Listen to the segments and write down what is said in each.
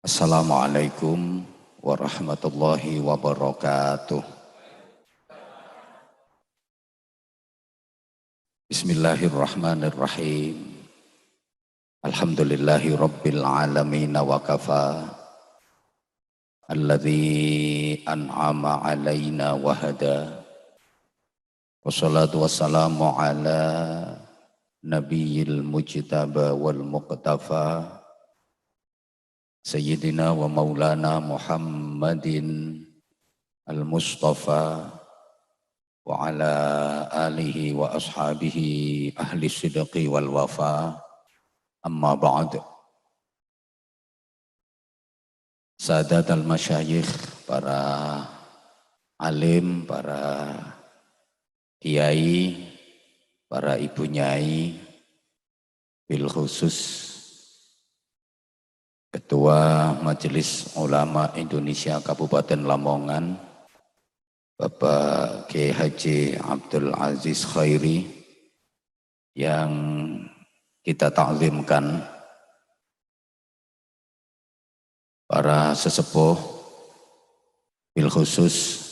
Assalamualaikum warahmatullahi wabarakatuh. Bismillahirrahmanirrahim. Alhamdulillahi rabbil alamin wa kafa. Alladzi an'ama alaina wa hada. Wassalatu wassalamu ala nabiyil mujtaba wal muqtafa. Sayyidina wa maulana Muhammadin al-Mustafa wa ala alihi wa ashabihi ahli sidqi wal wafa, amma ba'd. Sadat al-masyayikh, para alim, para kiai, para ibu nyai, bil khusus Ketua Majelis Ulama Indonesia Kabupaten Lamongan, Bapak Kiai Haji Abdul Aziz Khairi, yang kita takzimkan, para sesepuh bil khusus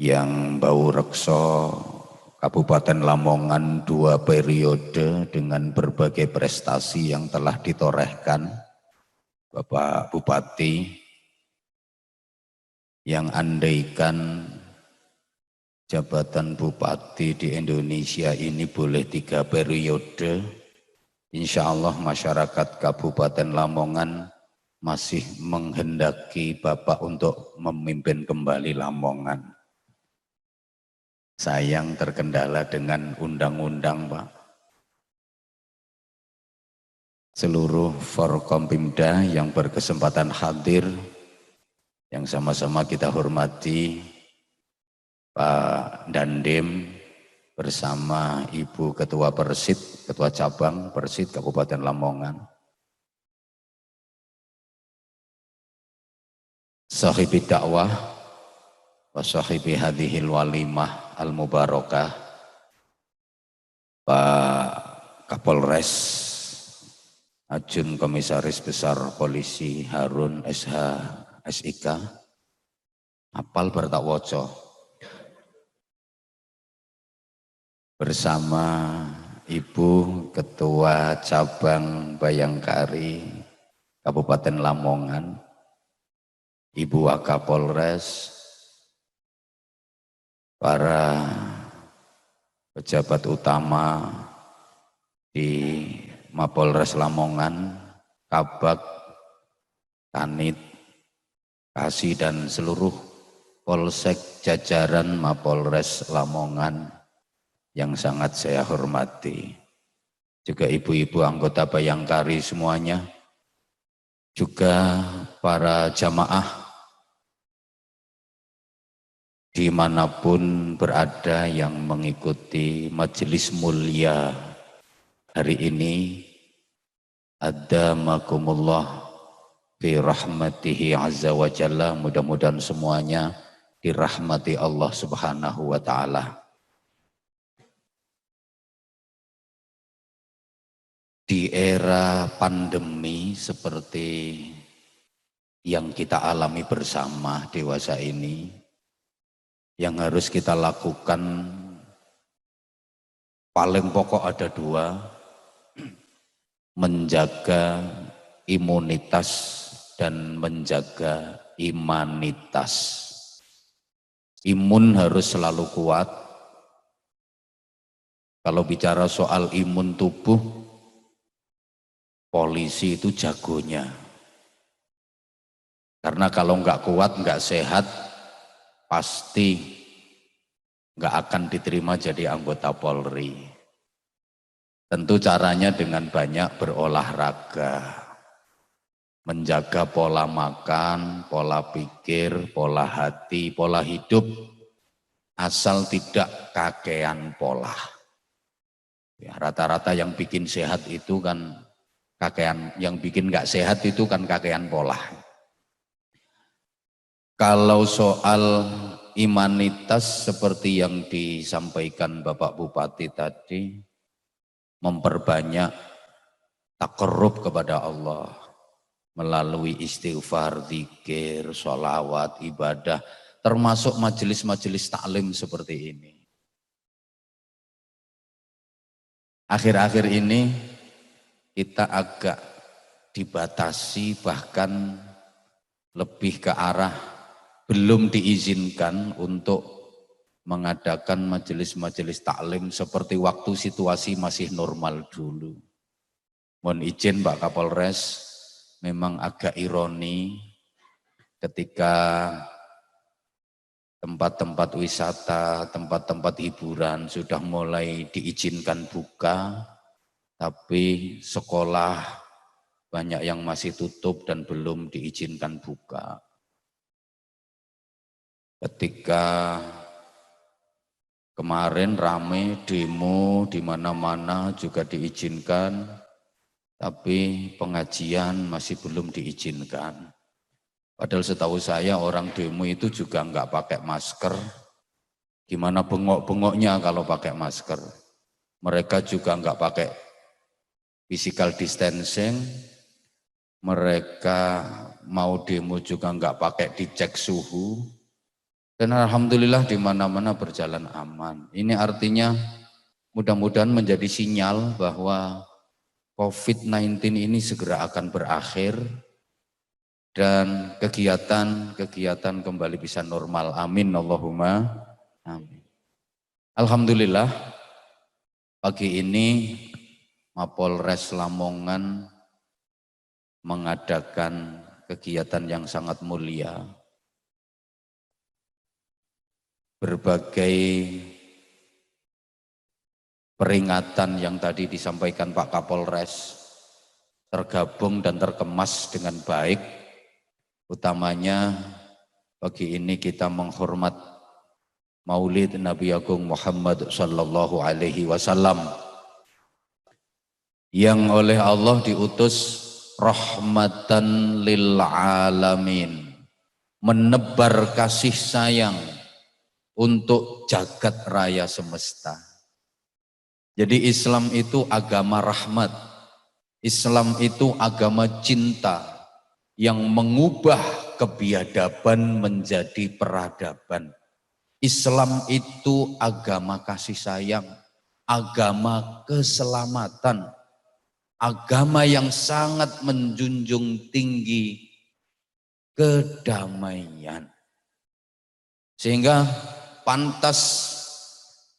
yang bau rekso Kabupaten Lamongan 2 periode dengan berbagai prestasi yang telah ditorehkan, Bapak Bupati, yang andaikan jabatan Bupati di Indonesia ini boleh 3 periode, insya Allah masyarakat Kabupaten Lamongan masih menghendaki Bapak untuk memimpin kembali Lamongan. Sayang terkendala dengan undang-undang, Pak. Seluruh Forkompimda yang berkesempatan hadir, yang sama-sama kita hormati, Pak Dandim bersama Ibu Ketua Persid, Ketua Cabang Persid Kabupaten Lamongan, sahibi dakwah wa sahibi hadhil walimah al-mubarakah, Pak Kapolres Ajun Komisaris Besar Polisi Harun SH SIK, apal bertakwoco, bersama Ibu Ketua Cabang Bayangkari Kabupaten Lamongan, Ibu Wakapolres, para pejabat utama di Mapolres Lamongan, Kabak, Kanit, Kasih, dan seluruh Polsek jajaran Mapolres Lamongan yang sangat saya hormati. Juga ibu-ibu anggota Bayangkari semuanya, juga para jamaah dimanapun berada yang mengikuti majelis mulia hari ini. Adamakumullah fi rahmatihi azza wa jalla. Mudah-mudahan semuanya dirahmati Allah subhanahu wa ta'ala. Di era pandemi seperti yang kita alami bersama dewasa ini, yang harus kita lakukan paling pokok ada 2, menjaga imunitas dan menjaga imanitas. Imun harus selalu kuat. Kalau bicara soal imun tubuh, polisi itu jagonya. Karena kalau nggak kuat, nggak sehat, pasti nggak akan diterima jadi anggota Polri. Tentu caranya dengan banyak berolahraga, menjaga pola makan, pola pikir, pola hati, pola hidup, asal tidak kakean pola. Ya, rata-rata yang bikin sehat itu kan kakean, yang bikin nggak sehat itu kan kakean pola. Kalau soal imanitas seperti yang disampaikan Bapak Bupati tadi, memperbanyak takarrub kepada Allah, melalui istighfar, zikir, sholawat, ibadah, termasuk majelis-majelis taklim seperti ini. Akhir-akhir ini kita agak dibatasi, bahkan lebih ke arah belum diizinkan untuk mengadakan majelis-majelis taklim seperti waktu situasi masih normal dulu. Mohon izin Pak Kapolres, memang agak ironi ketika tempat-tempat wisata, tempat-tempat hiburan sudah mulai diizinkan buka, tapi sekolah banyak yang masih tutup dan belum diizinkan buka. Ketika kemarin rame demo di mana-mana juga diizinkan, tapi pengajian masih belum diizinkan. Padahal setahu saya orang demo itu juga enggak pakai masker. Gimana bengok-bengoknya kalau pakai masker? Mereka juga enggak pakai physical distancing. Mereka mau demo juga enggak pakai dicek suhu. Dan alhamdulillah di mana-mana berjalan aman. Ini artinya mudah-mudahan menjadi sinyal bahwa COVID-19 ini segera akan berakhir dan kegiatan kembali bisa normal. Amin Allahumma amin. Alhamdulillah pagi ini Mapolres Lamongan mengadakan kegiatan yang sangat mulia. Berbagai peringatan yang tadi disampaikan Pak Kapolres tergabung dan terkemas dengan baik. Utamanya pagi ini kita menghormat Maulid Nabi Agung Muhammad sallallahu alaihi wasallam yang oleh Allah diutus rahmatan lil alamin, menebar kasih sayang untuk jagat raya semesta. Jadi Islam itu agama rahmat, Islam itu agama cinta yang mengubah kebiadaban menjadi peradaban. Islam itu agama kasih sayang, agama keselamatan, agama yang sangat menjunjung tinggi kedamaian. Sehingga pantas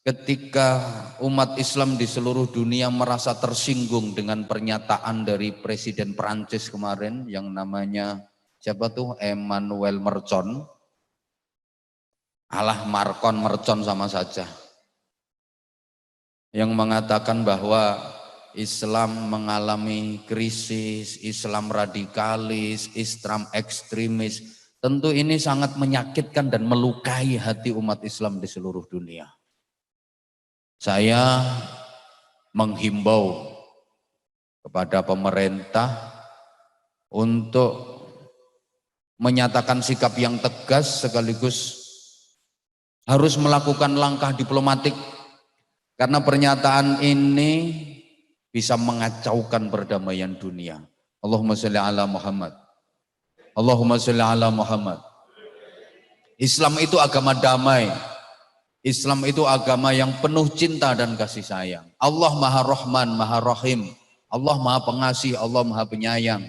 ketika umat Islam di seluruh dunia merasa tersinggung dengan pernyataan dari Presiden Prancis kemarin yang namanya siapa tuh Emmanuel Macron, Macron Mercon sama saja, yang mengatakan bahwa Islam mengalami krisis, Islam radikalis, Islam ekstremis. Tentu ini sangat menyakitkan dan melukai hati umat Islam di seluruh dunia. Saya menghimbau kepada pemerintah untuk menyatakan sikap yang tegas sekaligus harus melakukan langkah diplomatik karena pernyataan ini bisa mengacaukan perdamaian dunia. Allahumma sholli ala Muhammad. Allahumma sholli ala Muhammad. Islam itu agama damai. Islam itu agama yang penuh cinta dan kasih sayang. Allah Maha Rahman, Maha Rahim. Allah Maha Pengasih, Allah Maha Penyayang.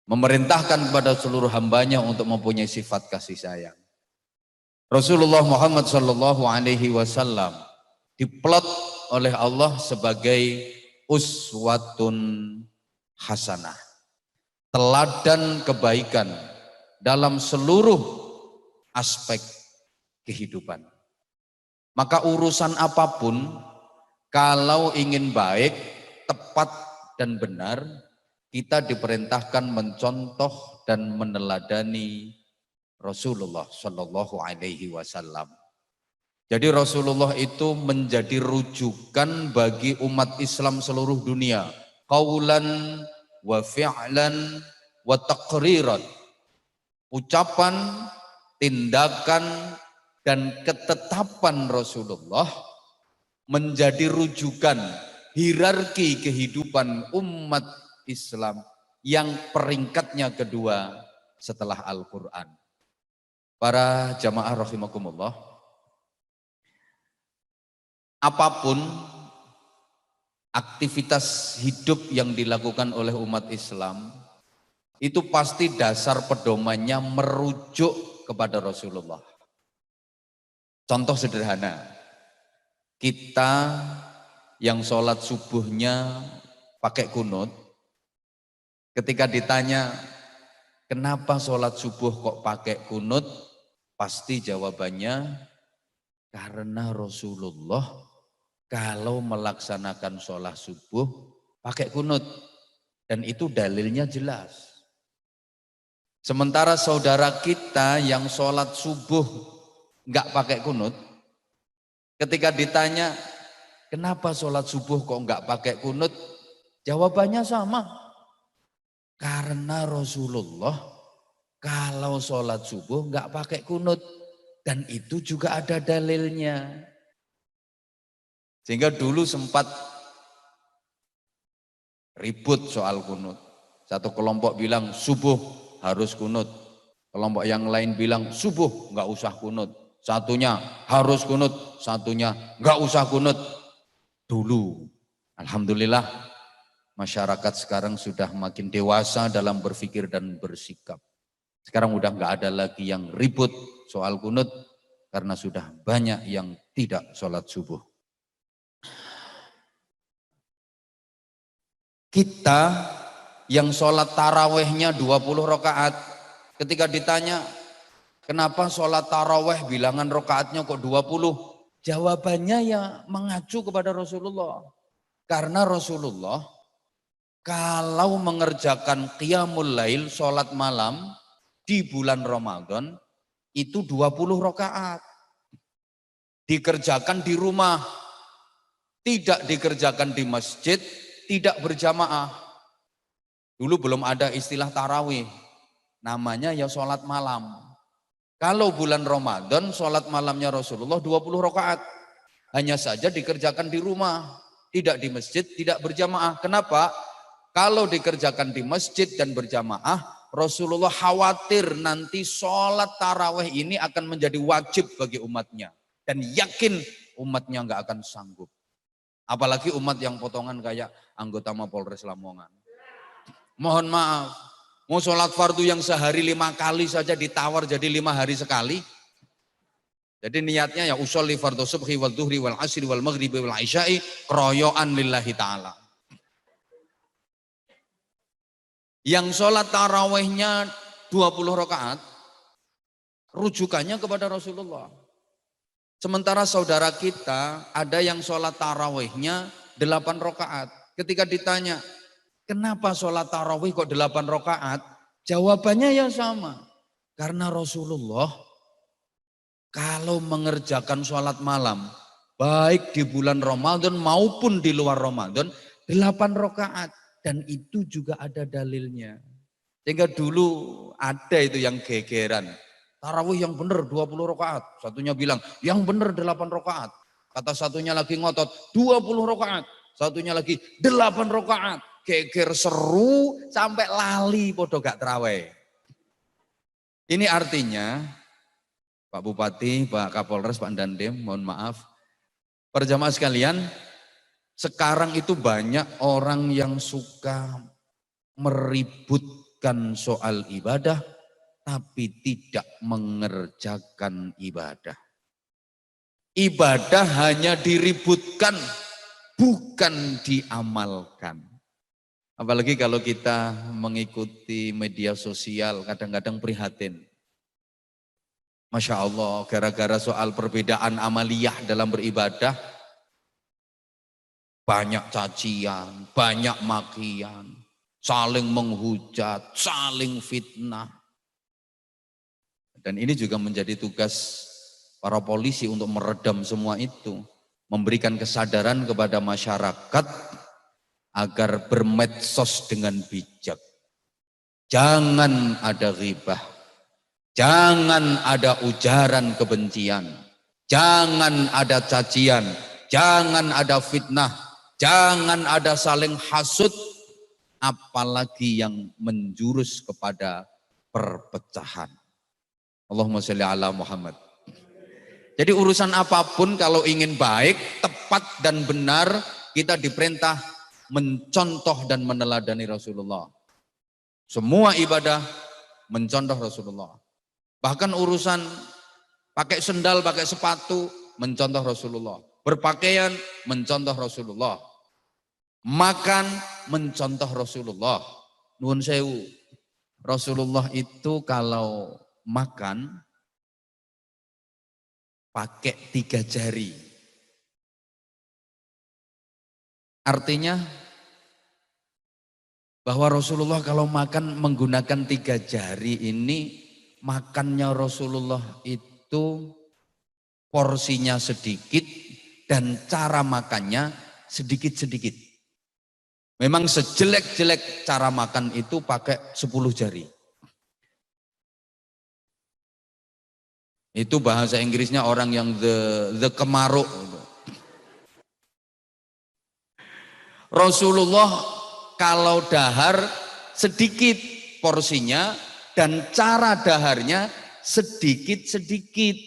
Memerintahkan kepada seluruh hambanya untuk mempunyai sifat kasih sayang. Rasulullah Muhammad sallallahu alaihi wasallam diplot oleh Allah sebagai uswatun hasanah. Teladan kebaikan dalam seluruh aspek kehidupan. Maka urusan apapun kalau ingin baik, tepat dan benar, kita diperintahkan mencontoh dan meneladani Rasulullah Shallallahu Alaihi Wasallam. Jadi Rasulullah itu menjadi rujukan bagi umat Islam seluruh dunia. Qaulan wa fi'lan wa taqriran. Ucapan, tindakan, dan ketetapan Rasulullah menjadi rujukan hierarki kehidupan umat Islam yang peringkatnya kedua setelah Al-Quran. Para jamaah rahimakumullah, apapun aktivitas hidup yang dilakukan oleh umat Islam, itu pasti dasar pedomannya merujuk kepada Rasulullah. Contoh sederhana, kita yang sholat subuhnya pakai kunut, ketika ditanya kenapa sholat subuh kok pakai kunut, pasti jawabannya karena Rasulullah kalau melaksanakan sholat subuh pakai kunut, dan itu dalilnya jelas. Sementara saudara kita yang sholat subuh nggak pakai kunut, ketika ditanya kenapa sholat subuh kok nggak pakai kunut, jawabannya sama. Karena Rasulullah kalau sholat subuh nggak pakai kunut, dan itu juga ada dalilnya. Sehingga dulu sempat ribut soal kunut. Satu kelompok bilang subuh harus kunut, kelompok yang lain bilang subuh nggak usah kunut. Satunya harus kunut, satunya nggak usah kunut. Dulu, alhamdulillah, masyarakat sekarang sudah makin dewasa dalam berpikir dan bersikap. Sekarang udah nggak ada lagi yang ribut soal kunut karena sudah banyak yang tidak sholat subuh. Kita yang sholat tarawehnya 20 rakaat, ketika ditanya kenapa sholat taraweh bilangan rakaatnya kok 20? Jawabannya ya mengacu kepada Rasulullah. Karena Rasulullah kalau mengerjakan qiyamul lail, sholat malam di bulan Ramadan itu 20 rakaat. Dikerjakan di rumah, tidak dikerjakan di masjid, tidak berjamaah. Dulu belum ada istilah tarawih, namanya ya sholat malam. Kalau bulan Ramadan, sholat malamnya Rasulullah 20 rakaat. Hanya saja dikerjakan di rumah, tidak di masjid, tidak berjamaah. Kenapa? Kalau dikerjakan di masjid dan berjamaah, Rasulullah khawatir nanti sholat tarawih ini akan menjadi wajib bagi umatnya. Dan yakin umatnya nggak akan sanggup. Apalagi umat yang potongan kayak anggota Mapolres Lamongan. Mohon maaf, mau sholat fardu yang sehari 5 kali saja ditawar jadi 5 hari sekali. Jadi niatnya ya usolli fardu subhi wal duhri wal asri wal maghribi wal isya'i kroyoan lillahi ta'ala. Yang sholat tarawihnya 20 rakaat, rujukannya kepada Rasulullah. Sementara saudara kita ada yang sholat tarawihnya 8 rakaat. Ketika ditanya, kenapa sholat tarawih kok 8 rakaat? Jawabannya ya sama. Karena Rasulullah kalau mengerjakan sholat malam, baik di bulan Ramadan maupun di luar Ramadan, 8 rakaat. Dan itu juga ada dalilnya. Sehingga dulu ada itu yang gegeran. Tarawih yang benar 20 rakaat. Satunya bilang, yang benar 8 rakaat. Kata satunya lagi ngotot, 20 rakaat. Satunya lagi 8 rakaat. Geger seru sampai lali podo gak terawih. Ini artinya Pak Bupati, Pak Kapolres, Pak Dandim, mohon maaf. Perjamaah sekalian, sekarang itu banyak orang yang suka meributkan soal ibadah tapi tidak mengerjakan ibadah. Ibadah hanya diributkan, bukan diamalkan. Apalagi kalau kita mengikuti media sosial, kadang-kadang prihatin. Masya Allah, gara-gara soal perbedaan amaliyah dalam beribadah, banyak cacian, banyak makian, saling menghujat, saling fitnah. Dan ini juga menjadi tugas para polisi untuk meredam semua itu. Memberikan kesadaran kepada masyarakat agar bermedsos dengan bijak. Jangan ada ghibah, jangan ada ujaran kebencian, jangan ada cacian, jangan ada fitnah, jangan ada saling hasud. apalagi yang menjurus kepada perpecahan. Allahumma sholli ala Muhammad. Jadi urusan apapun kalau ingin baik, tepat dan benar, kita diperintah mencontoh dan meneladani Rasulullah. Semua ibadah mencontoh Rasulullah. Bahkan urusan pakai sendal, pakai sepatu, mencontoh Rasulullah. Berpakaian, mencontoh Rasulullah. Makan, mencontoh Rasulullah. Nuwun sewu. Rasulullah itu kalau makan pakai 3 jari. Artinya bahwa Rasulullah kalau makan menggunakan 3 jari ini, makannya Rasulullah itu porsinya sedikit dan cara makannya sedikit-sedikit. Memang sejelek-jelek cara makan itu pakai 10 jari. Itu bahasa Inggrisnya orang yang the kemaruk. Rasulullah kalau dahar sedikit porsinya dan cara daharnya sedikit-sedikit.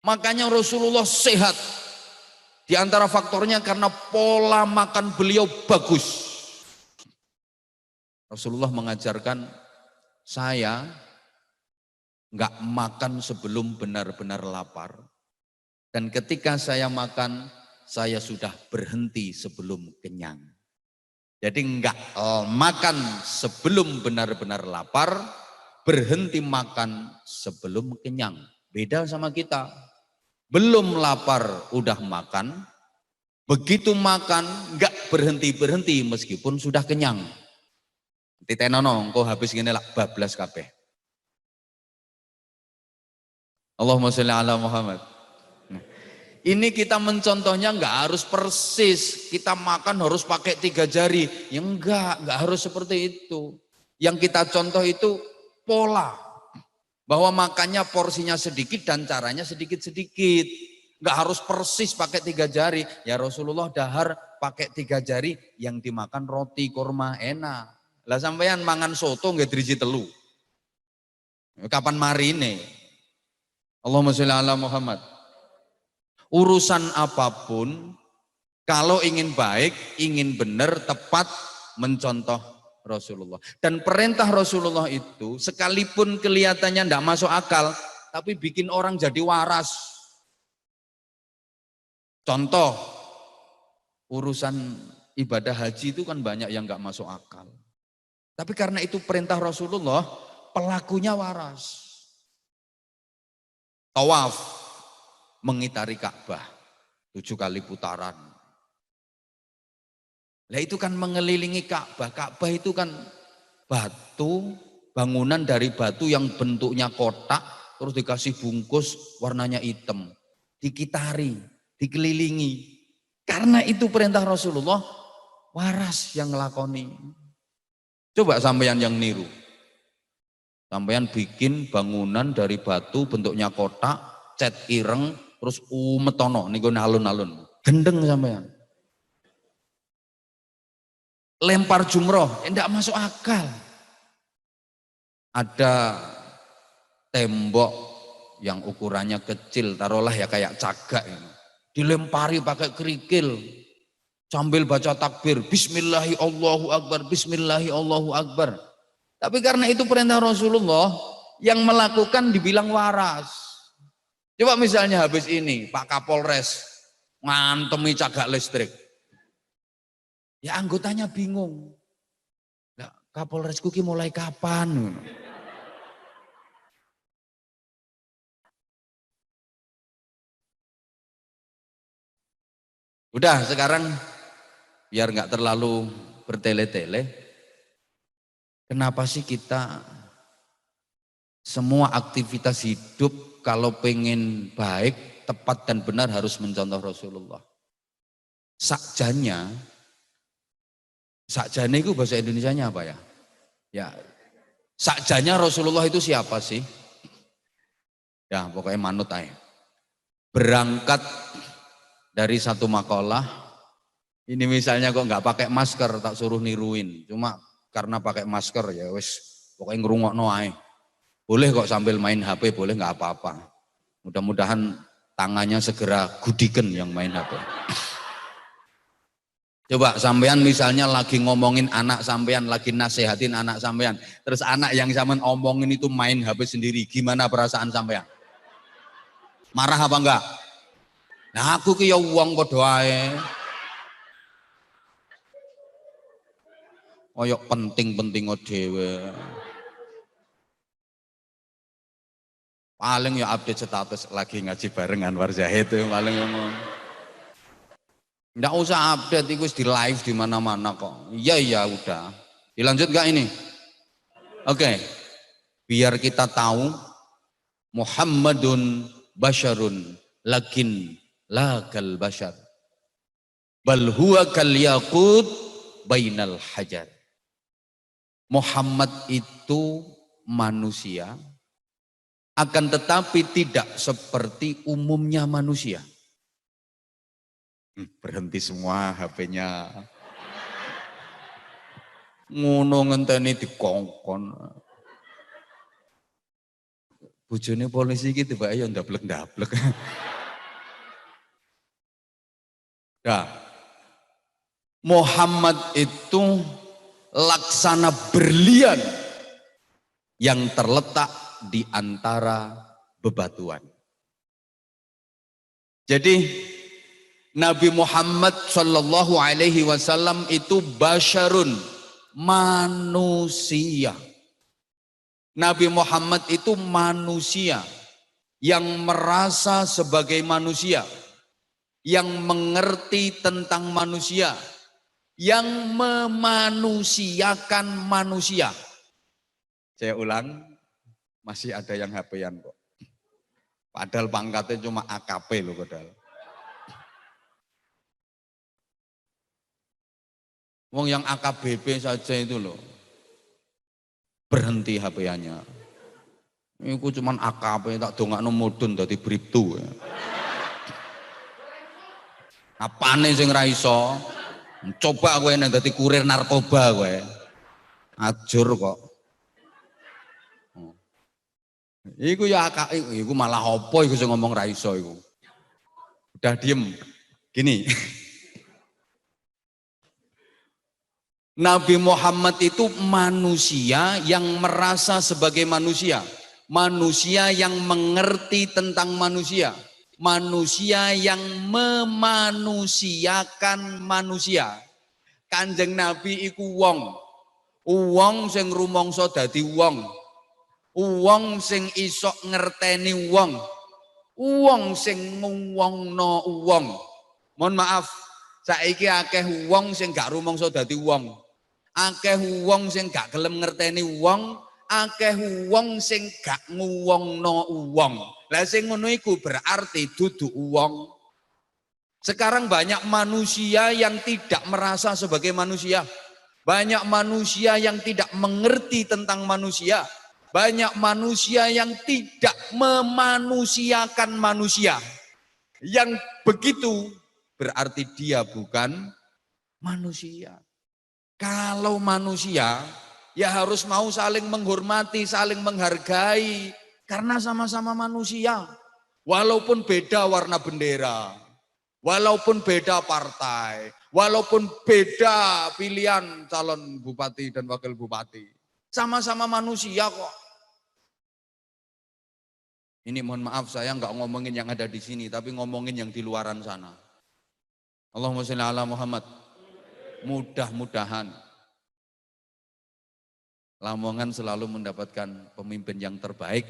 Makanya Rasulullah sehat. Di antara faktornya karena pola makan beliau bagus. Rasulullah mengajarkan, saya nggak makan sebelum benar-benar lapar. Dan ketika saya makan, saya sudah berhenti sebelum kenyang. Jadi nggak makan sebelum benar-benar lapar, berhenti makan sebelum kenyang. Beda sama kita. Belum lapar udah makan, begitu makan nggak berhenti-berhenti meskipun sudah kenyang. Titenono, kok habis gini lah bablas kabeh. Allahumma sholli ala Muhammad. Ini kita mencontohnya nggak harus persis, kita makan harus pakai 3 jari. Ya enggak harus seperti itu. Yang kita contoh itu pola. Bahwa makannya porsinya sedikit dan caranya sedikit-sedikit. Nggak harus persis pakai 3 jari. Ya Rasulullah dahar pakai 3 jari, yang dimakan roti kurma enak. Lah sampean mangan soto nggak driji telu. Kapan marine? Allahumma sholli ala Muhammad. Urusan apapun, kalau ingin baik, ingin benar, tepat, mencontoh Rasulullah. Dan perintah Rasulullah itu sekalipun kelihatannya tidak masuk akal, tapi bikin orang jadi waras. Contoh, urusan ibadah haji itu kan banyak yang nggak masuk akal. Tapi karena itu perintah Rasulullah, pelakunya waras. Tawaf, mengitari Ka'bah 7 kali putaran. Nah itu kan mengelilingi Ka'bah. Ka'bah itu kan batu, bangunan dari batu yang bentuknya kotak, terus dikasih bungkus warnanya hitam. Dikitari, dikelilingi. Karena itu perintah Rasulullah, waras yang ngelakoni. Coba sampeyan yang niru. Sampeyan bikin bangunan dari batu bentuknya kotak, cat ireng, terus umetono niku alun-alun. Gendeng sampean. Lempar jumroh, enggak masuk akal. Ada tembok yang ukurannya kecil, taruhlah ya kayak cagak ini. Dilempari pakai kerikil. Sambil baca takbir, bismillahi Allahu akbar, bismillahi Allahu akbar. Tapi karena itu perintah Rasulullah, yang melakukan dibilang waras. Coba misalnya habis ini Pak Kapolres ngantemi cagak listrik. Ya anggotanya bingung. Nah, Kapolresku ki mulai kapan? Udah sekarang biar nggak terlalu bertele-tele. Kenapa sih kita semua aktivitas hidup kalau pengen baik, tepat dan benar harus mencontoh Rasulullah? Sakjane itu bahasa Indonesianya apa ya? Ya, sakjane Rasulullah itu siapa sih? Ya pokoknya manut aja. Berangkat dari satu makalah, Ini misalnya kok nggak pakai masker tak suruh niruin, cuma karena pakai masker ya wes pokoknya ngerungokno ae. Boleh kok sambil main HP, boleh nggak apa-apa. Mudah-mudahan tangannya segera gudiken yang main HP. Coba sampean misalnya lagi ngomongin anak sampean, lagi nasehatin anak sampean, terus anak yang sampean omongin itu main HP sendiri, gimana perasaan sampean? Marah apa enggak? Nah aku ki ya wong padha ae. Koyok penting-penting dhewe. Paling ya update status lagi ngaji bareng Anwar Zahid itu paling ngomong. Nggak usah update itu di live di mana-mana kok. Iya udah. Dilanjut nggak ini? Oke. Biar kita tahu Muhammadun basyarun lakin la kal basyar. Bal huwa kal yaqut bainal hajar. Muhammad itu manusia, akan tetapi tidak seperti umumnya manusia. Berhenti semua HP-nya. Ngono ngenteni dikongkon. Bojone polisi iki tiba ya ndablek-ndablek. Nah, Muhammad itu laksana berlian yang terletak di antara bebatuan. Jadi Nabi Muhammad Shallallahu Alaihi Wasallam itu basyarun, manusia. Nabi Muhammad itu manusia yang merasa sebagai manusia, yang mengerti tentang manusia, yang memanusiakan manusia. Saya ulang, masih ada yang HP-an kok. Padahal pangkatnya cuma AKP loh padahal. Wong yang AKBP saja itu loh. Berhenti HP-nya. Iku cuman AKP tak dongakno mudun dadi bribtu. Apane sing ra iso? Coba kowe nek dadi kurir narkoba kowe. Ajur kok. Iku ya iku malah apa iku sing ngomong ra iso iku. Udah diem. Gini. Nabi Muhammad itu manusia yang merasa sebagai manusia. Manusia yang mengerti tentang manusia. Manusia yang memanusiakan manusia. Kanjeng Nabi iku wong. Wong sing rumangsa dadi wong. Wong sing iso ngerteni wong. Wong sing ngwongno wong. Mohon maaf, saiki akeh wong sing gak rumangsa dadi wong. Akeh wong sing gak gelem ngerteni wong, akeh wong sing gak nguwongno wong. Lah sing ngono iku berarti dudu wong. Sekarang banyak manusia yang tidak merasa sebagai manusia. Banyak manusia yang tidak mengerti tentang manusia. Banyak manusia yang tidak memanusiakan manusia. Yang begitu berarti dia bukan manusia. Kalau manusia ya harus mau saling menghormati, saling menghargai. Karena sama-sama manusia. Walaupun beda warna bendera. Walaupun beda partai. Walaupun beda pilihan calon bupati dan wakil bupati. Sama-sama manusia kok. Ini mohon maaf saya nggak ngomongin yang ada di sini, tapi ngomongin yang di luaran sana. Allahumma sholli ala Muhammad. Mudah-mudahan Lamongan selalu mendapatkan pemimpin yang terbaik,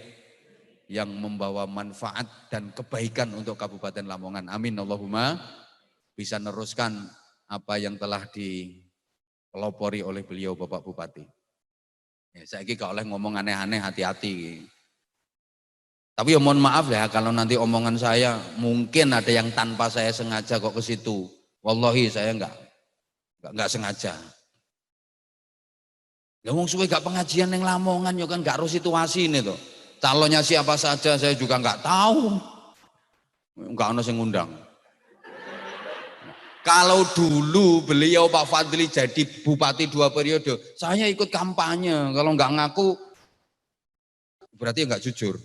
yang membawa manfaat dan kebaikan untuk Kabupaten Lamongan. Amin Allahumma. Bisa neruskan apa yang telah dipelopori oleh beliau Bapak Bupati. Ya, saya gak oleh ngomong aneh-aneh, hati-hati. Tapi ya mohon maaf ya kalau nanti omongan saya mungkin ada yang tanpa saya sengaja kok ke situ. Wallahi saya enggak sengaja. Ya wong suwe gak pengajian yang Lamongan ya kan gak harus situasi ini tuh. Calonnya siapa saja saya juga enggak tahu. Enggak ono sing ngundang. Kalau dulu beliau Pak Fadli jadi bupati 2 periode, saya ikut kampanye. Kalau nggak ngaku, berarti nggak jujur.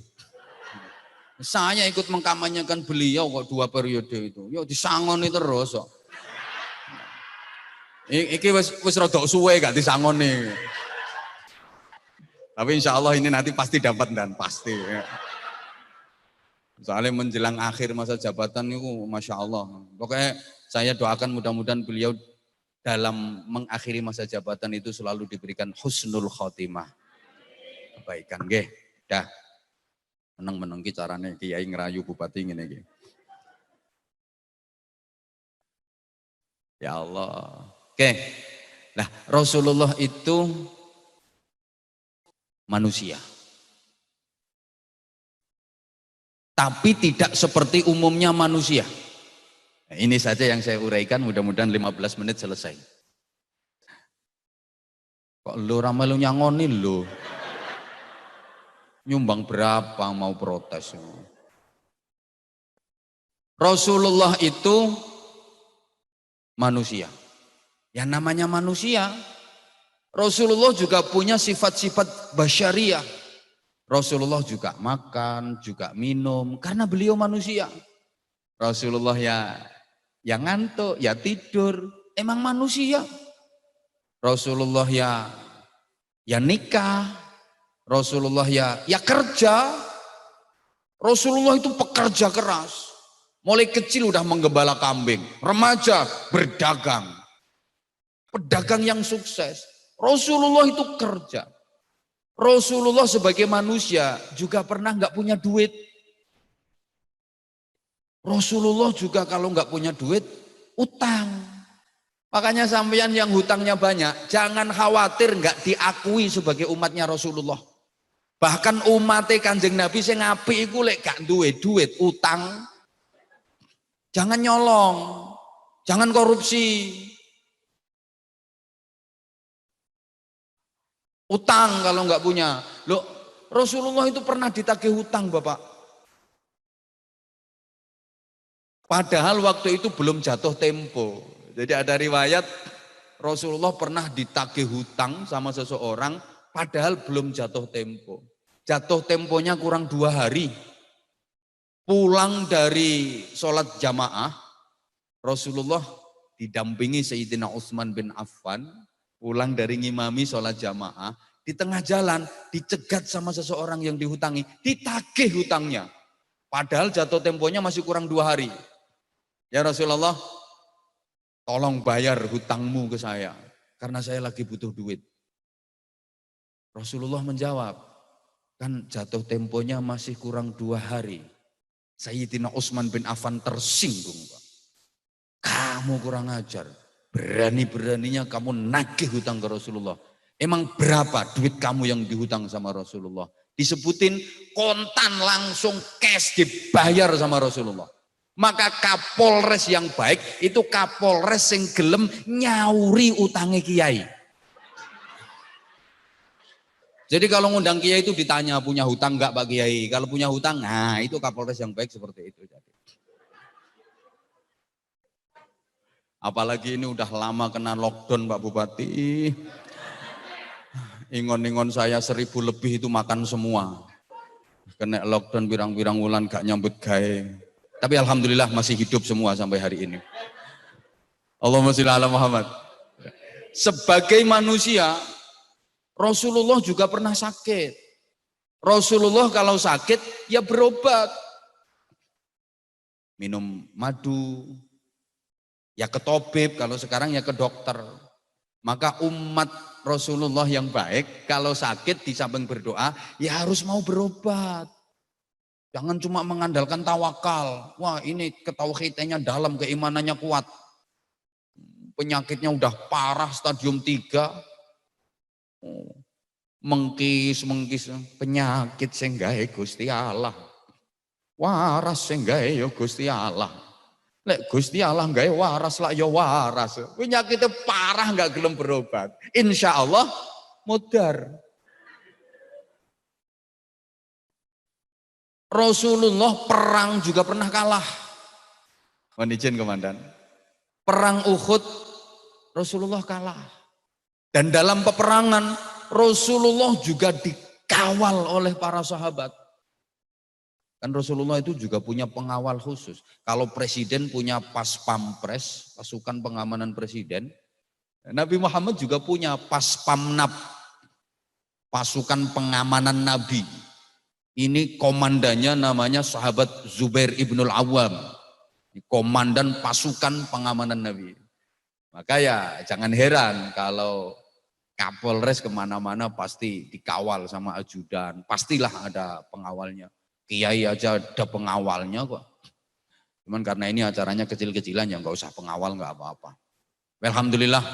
Saya ikut mengkampanyekan beliau kok 2 periode itu. Yo disangoni terus kok. Iki wis rada suwe gak disangoni. Tapi insya Allah ini nanti pasti dapat dan pasti. Ya. Soalnya menjelang akhir masa jabatan itu Masya Allah. Pokoknya saya doakan mudah-mudahan beliau dalam mengakhiri masa jabatan itu selalu diberikan husnul khotimah. Kebaikan nggih. Dah. Meneng-meneng ki carane kiai ngerayu bupati ngene iki. Ya Allah. Oke. Nah, Rasulullah itu manusia. Tapi tidak seperti umumnya manusia. Nah, ini saja yang saya uraikan, mudah-mudahan 15 menit selesai. Kok lu ramai lu nyangoni lu? Nyumbang berapa mau protes? Rasulullah itu manusia. Yang namanya manusia, Rasulullah juga punya sifat-sifat basyariah. Rasulullah juga makan, juga minum, karena beliau manusia. Rasulullah ya ngantuk, ya tidur, emang manusia. Rasulullah ya nikah, Rasulullah ya kerja. Rasulullah itu pekerja keras. Mulai kecil udah menggembala kambing, remaja berdagang. Pedagang yang sukses. Rasulullah itu kerja. Rasulullah sebagai manusia juga pernah nggak punya duit. Rasulullah juga kalau nggak punya duit, utang. Makanya sampeyan yang hutangnya banyak, jangan khawatir nggak diakui sebagai umatnya Rasulullah. Bahkan umatnya Kanjeng Nabi sing apik iku lek gak duwe duit, utang. Jangan nyolong, jangan korupsi. Utang kalau nggak punya. Loh, Rasulullah itu pernah ditagih hutang, Bapak. Padahal waktu itu belum jatuh tempo. Jadi ada riwayat Rasulullah pernah ditagih hutang sama seseorang padahal belum jatuh tempo. Jatuh temponya kurang 2 hari. Pulang dari sholat jamaah, Rasulullah didampingi Sayyidina Utsman bin Affan, pulang dari ngimami sholat jamaah, di tengah jalan dicegat sama seseorang yang dihutangi, ditagih hutangnya. Padahal jatuh temponya masih kurang 2 hari. Ya Rasulullah, tolong bayar hutangmu ke saya, karena saya lagi butuh duit. Rasulullah menjawab, kan jatuh temponya masih kurang 2 hari. Sayyidina Utsman bin Affan tersinggung. Kamu kurang ajar, berani-beraninya kamu nagih hutang ke Rasulullah. Emang berapa duit kamu yang dihutang sama Rasulullah? Disebutin kontan langsung cash dibayar sama Rasulullah. Maka Kapolres yang baik itu Kapolres yang gelem nyauri utangnya kiai. Jadi kalau ngundang kiai itu ditanya punya hutang enggak Pak Kiai? Kalau punya hutang, nah itu Kapolres yang baik seperti itu. Apalagi ini udah lama kena lockdown Pak Bupati. Ingon-ingon saya 1000 lebih itu makan semua. Kena lockdown pirang-pirang wulan gak nyambut gawe. Tapi alhamdulillah masih hidup semua sampai hari ini. Allahumma sholli ala Muhammad. Sebagai manusia, Rasulullah juga pernah sakit. Rasulullah kalau sakit ya berobat. Minum madu, ya ke tabib, kalau sekarang ya ke dokter. Maka umat Rasulullah yang baik kalau sakit di samping berdoa ya harus mau berobat. Jangan cuma mengandalkan tawakal. Wah ini ketauhidannya dalam, keimanannya kuat. Penyakitnya udah parah stadium 3. Mengkis penyakit sing gawe Gusti Allah. Waras sing gawe ya Gusti Allah. Lek Gusti Allah gawe waras lah ya waras. Penyakitnya parah nggak gelem berobat. Insya Allah mudar. Rasulullah perang juga pernah kalah. Mohon izin komandan. Perang Uhud Rasulullah kalah. Dan dalam peperangan Rasulullah juga dikawal oleh para sahabat. Kan Rasulullah itu juga punya pengawal khusus. Kalau presiden punya pas pampres, pasukan pengamanan presiden, Nabi Muhammad juga punya pas pamnap, pasukan pengamanan Nabi. Ini komandannya namanya sahabat Zubair ibnul Awam, komandan pasukan pengamanan Nabi. Maka ya jangan heran kalau Kapolres kemana-mana pasti dikawal sama ajudan, pastilah ada pengawalnya. Kiai aja ada pengawalnya kok. Cuman karena ini acaranya kecil-kecilan ya nggak usah pengawal nggak apa-apa. Alhamdulillah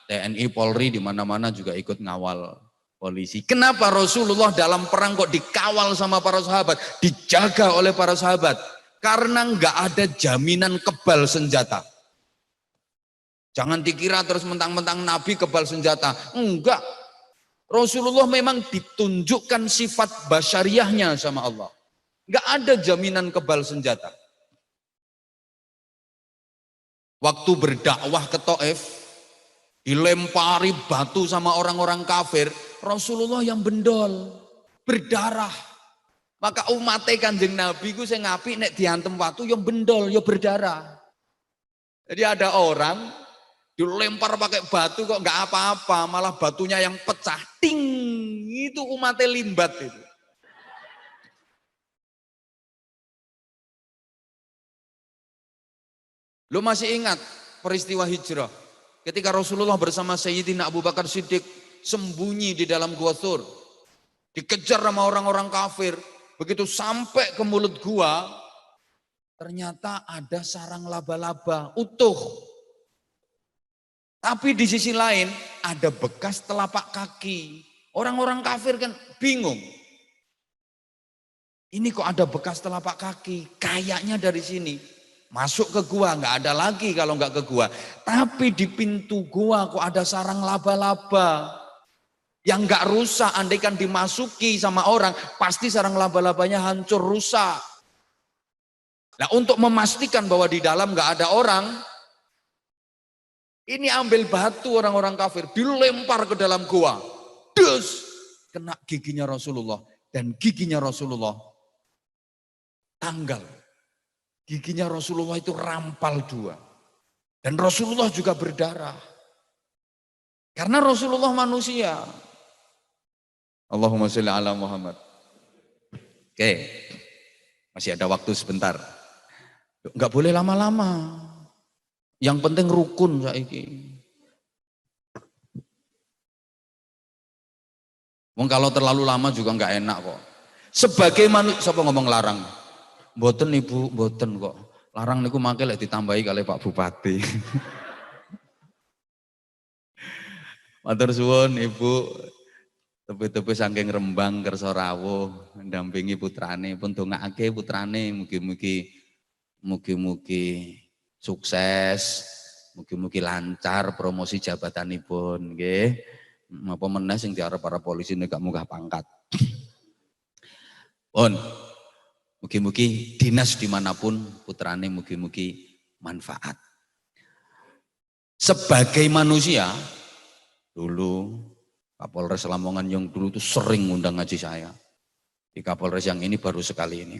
TNI Polri di mana-mana juga ikut ngawal polisi. Kenapa Rasulullah dalam perang kok dikawal sama para sahabat, dijaga oleh para sahabat? Karena nggak ada jaminan kebal senjata. Jangan dikira terus mentang-mentang Nabi kebal senjata. Enggak. Rasulullah memang ditunjukkan sifat basyariahnya sama Allah. Enggak ada jaminan kebal senjata. Waktu berdakwah ke Taif, dilempari batu sama orang-orang kafir, Rasulullah yang bendol, berdarah. Maka umatnya Kanjeng Nabi ku sing apik nek diantem watu yang bendol, ya berdarah. Jadi ada orang dilempar pakai batu kok nggak apa-apa, malah batunya yang pecah, ting, itu umatnya limbat itu. Lu masih ingat peristiwa hijrah? Ketika Rasulullah bersama Sayyidina Abu Bakar Siddiq sembunyi di dalam gua Thur, dikejar sama orang-orang kafir, begitu sampai ke mulut gua, ternyata ada sarang laba-laba utuh. Tapi di sisi lain ada bekas telapak kaki. Orang-orang kafir kan bingung. Ini kok ada bekas telapak kaki, kayaknya dari sini. Masuk ke gua, nggak ada lagi kalau nggak ke gua. Tapi di pintu gua kok ada sarang laba-laba. Yang nggak rusak, andaikan dimasuki sama orang, pasti sarang laba-labanya hancur, rusak. Nah untuk memastikan bahwa di dalam nggak ada orang, ini ambil batu orang-orang kafir, dilempar ke dalam gua. Dus, kena giginya Rasulullah. Dan giginya Rasulullah tanggal. Giginya Rasulullah itu rampal dua. Dan Rasulullah juga berdarah. Karena Rasulullah manusia. Allahumma sholli ala Muhammad. Oke, masih ada waktu sebentar. Enggak boleh lama-lama. Yang penting rukun saiki. Wong kalau terlalu lama juga enggak enak kok. Sebagai manusia, siapa ngomong larang? Mboten Ibu, mboten kok. Larang niku mangke lek ditambahi kali Pak Bupati. Matur suwun Ibu. Tepi-tepi saking Rembang kersa rawuh ndampingi putrane pun dongakake putrane mugi-mugi sukses, mugi-mugi lancar promosi jabatanipun nggih. Apa meneh sing diarep para polisi nek gak munggah pangkat. Pun mugi-mugi dinas dimanapun putrane mugi-mugi manfaat. Sebagai manusia dulu Kapolres Lamongan yang dulu itu sering ngundang ngaji saya. Di Kapolres yang ini baru sekali ini.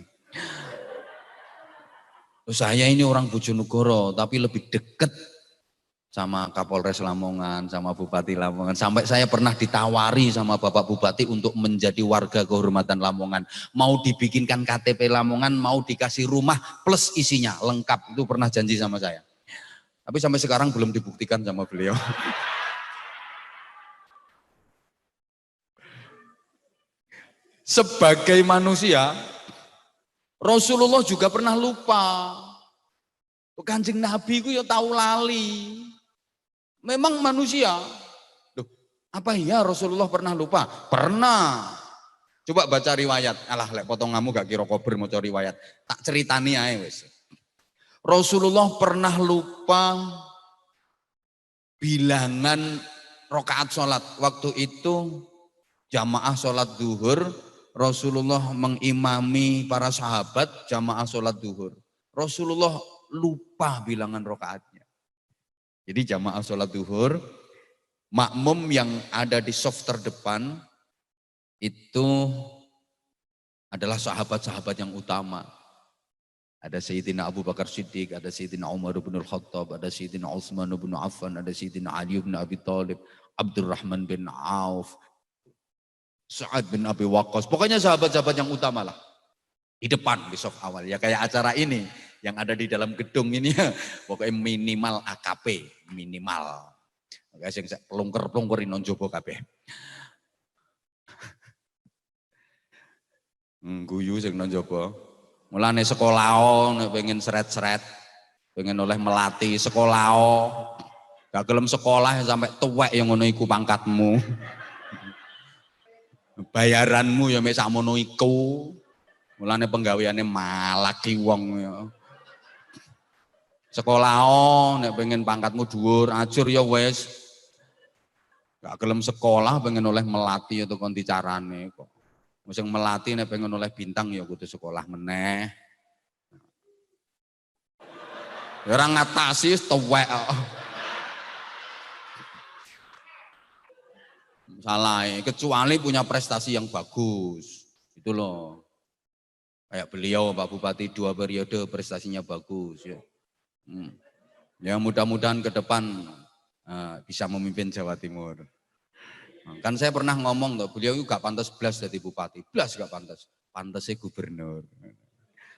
Saya ini orang Bojonegoro tapi lebih dekat sama Kapolres Lamongan, sama Bupati Lamongan. Sampai saya pernah ditawari sama Bapak Bupati untuk menjadi warga kehormatan Lamongan. Mau dibikinkan KTP Lamongan, mau dikasih rumah plus isinya, lengkap. Itu pernah janji sama saya. Tapi sampai sekarang belum dibuktikan sama beliau. Sebagai manusia, Rasulullah juga pernah lupa. Kanjeng Nabi ku ya tahu lali. Memang manusia. Loh, apa iya Rasulullah pernah lupa? Pernah. Coba baca riwayat. Alah, lek potonganmu gak kira kober mau cari riwayat. Tak ceritani ae wis. Rasulullah pernah lupa bilangan rakaat sholat. Waktu itu jamaah sholat duhur, Rasulullah mengimami para sahabat jamaah sholat duhur. Rasulullah lupa bilangan rakaatnya. Jadi jamaah sholat duhur, makmum yang ada di saf terdepan itu adalah sahabat-sahabat yang utama. Ada Sayyidina Abu Bakar Siddiq, ada Sayyidina Umar bin Al-Khattab, ada Sayyidina Utsman bin Affan, ada Sayyidina Ali bin Abi Thalib, Abdurrahman bin Auf, Sa'ad bin Abi Waqqas. Pokoknya sahabat-sahabat yang utama lah. Di depan, di saf awal. Ya kayak acara ini, yang ada di dalam gedung ini ya. Pokoknya minimal AKP, minimal. Guys yang pelungker-pelungker inon jopo kabeh. Guyu sing non jopo. Mulane sekolah nek pengen seret-seret, pengen oleh melati sekolah. Gak gelem sekolah sampai tuwek yang ngono iku pangkatmu. Bayaranmu ya mek sakmono iku. Mulane penggaweane malaki wong ya. Sekolah nek pengen pangkatmu dhuwur, ajur ya wis. Gak gelem sekolah pengen oleh melati atau konti carane kok. Sing melati nek pengen oleh bintang ya kudu sekolah meneh. Ya ora ngatasi tuwek kok. Salah, kecuali punya prestasi yang bagus. Itu loh. Kayak beliau Pak Bupati 2 periode prestasinya bagus ya. Ya mudah-mudahan ke depan bisa memimpin Jawa Timur. Kan saya pernah ngomong tuh, beliau itu gak pantas blas jadi bupati. Blas gak pantas. Pantasnya gubernur.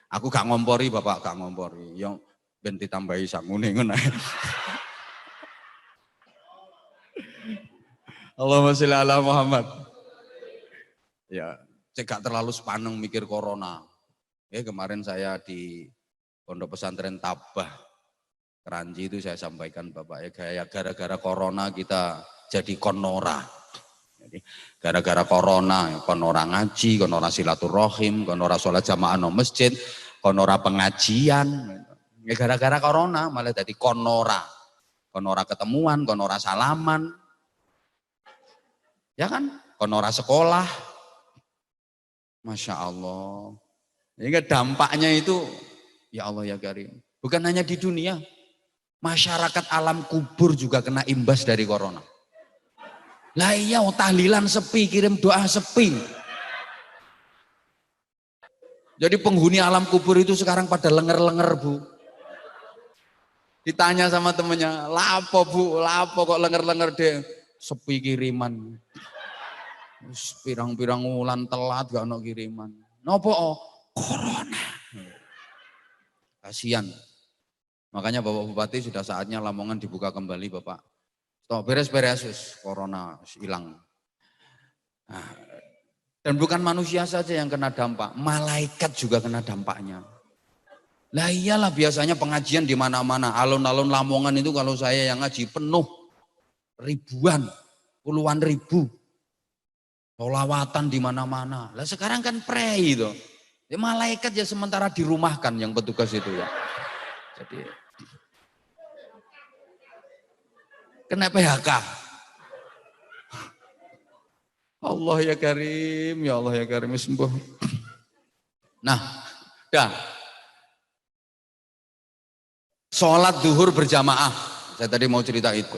Aku gak ngompori, Bapak gak ngompori. Yang ben ditambahi sangune ngono. Allahumma sholli ala Muhammad. Ya, saya gak terlalu sepaneng mikir corona. Kemarin saya di Pondok Pesantren Tabah Keranji itu saya sampaikan Bapak kayak gara-gara corona kita jadi konora. Jadi gara-gara corona, konora ngaji, konora silaturahim, konora sholat jamaah no masjid, konora pengajian. Gara-gara corona malah jadi konora. Konora ketemuan, konora salaman. Ya kan? Konora sekolah. Masya Allah. Jadi dampaknya itu, ya Allah ya Karim. Bukan hanya di dunia, masyarakat alam kubur juga kena imbas dari corona. Lah iya, tahlilan sepi, kirim doa sepi. Jadi penghuni alam kubur itu sekarang pada lenger-lenger Bu. Ditanya sama temennya, lapo Bu, lapo kok lenger-lenger deh. Sepi kiriman. Pirang-pirang wulan telat gak ono kiriman. Nopo corona. Kasihan. Makanya Bapak Bupati sudah saatnya Lamongan dibuka kembali Bapak. Stop beres-beres corona hilang. Nah, dan bukan manusia saja yang kena dampak, malaikat juga kena dampaknya. Lah iyalah biasanya pengajian di mana-mana, alun-alun Lamongan itu kalau saya yang ngaji penuh ribuan, puluhan ribu. Sholawatan di mana-mana. Lah sekarang kan prei itu. Ya, malaikat ya sementara dirumahkan yang petugas itu ya. Jadi kena PHK. Allah ya Karim, ya Allah ya Karim sembuh. Nah, dah. Sholat duhur berjamaah. Saya tadi mau cerita itu.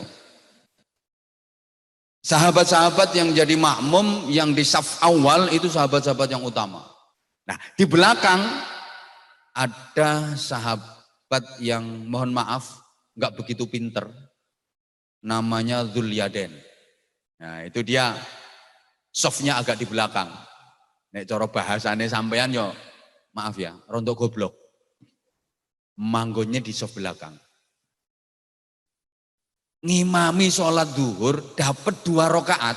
Sahabat-sahabat yang jadi makmum yang di saf awal itu sahabat-sahabat yang utama. Nah, di belakang ada sahabat yang mohon maaf nggak begitu pinter. Namanya Dzulyaden. Nah, itu dia softnya agak di belakang. Nek cara bahasane sampean yo maaf ya, rontok goblok. Manggonnya di soft belakang. Ngimami sholat duhur dapat 2 rakaat.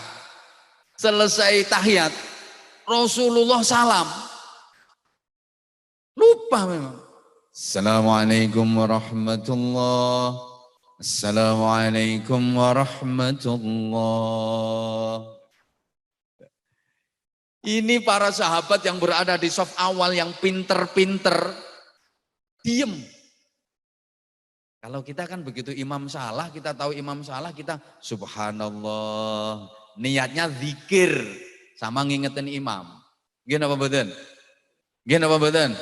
Selesai tahiyat Rasulullah salam. Lupa memang. Assalamualaikum warahmatullahi. Assalamualaikum warahmatullahi. Ini para sahabat yang berada di saf awal yang pinter-pinter diem. Kalau kita kan begitu imam salah, kita tahu imam salah, kita subhanallah. Niatnya zikir sama ngingetin imam. Gini apa betul? Gini apa betul?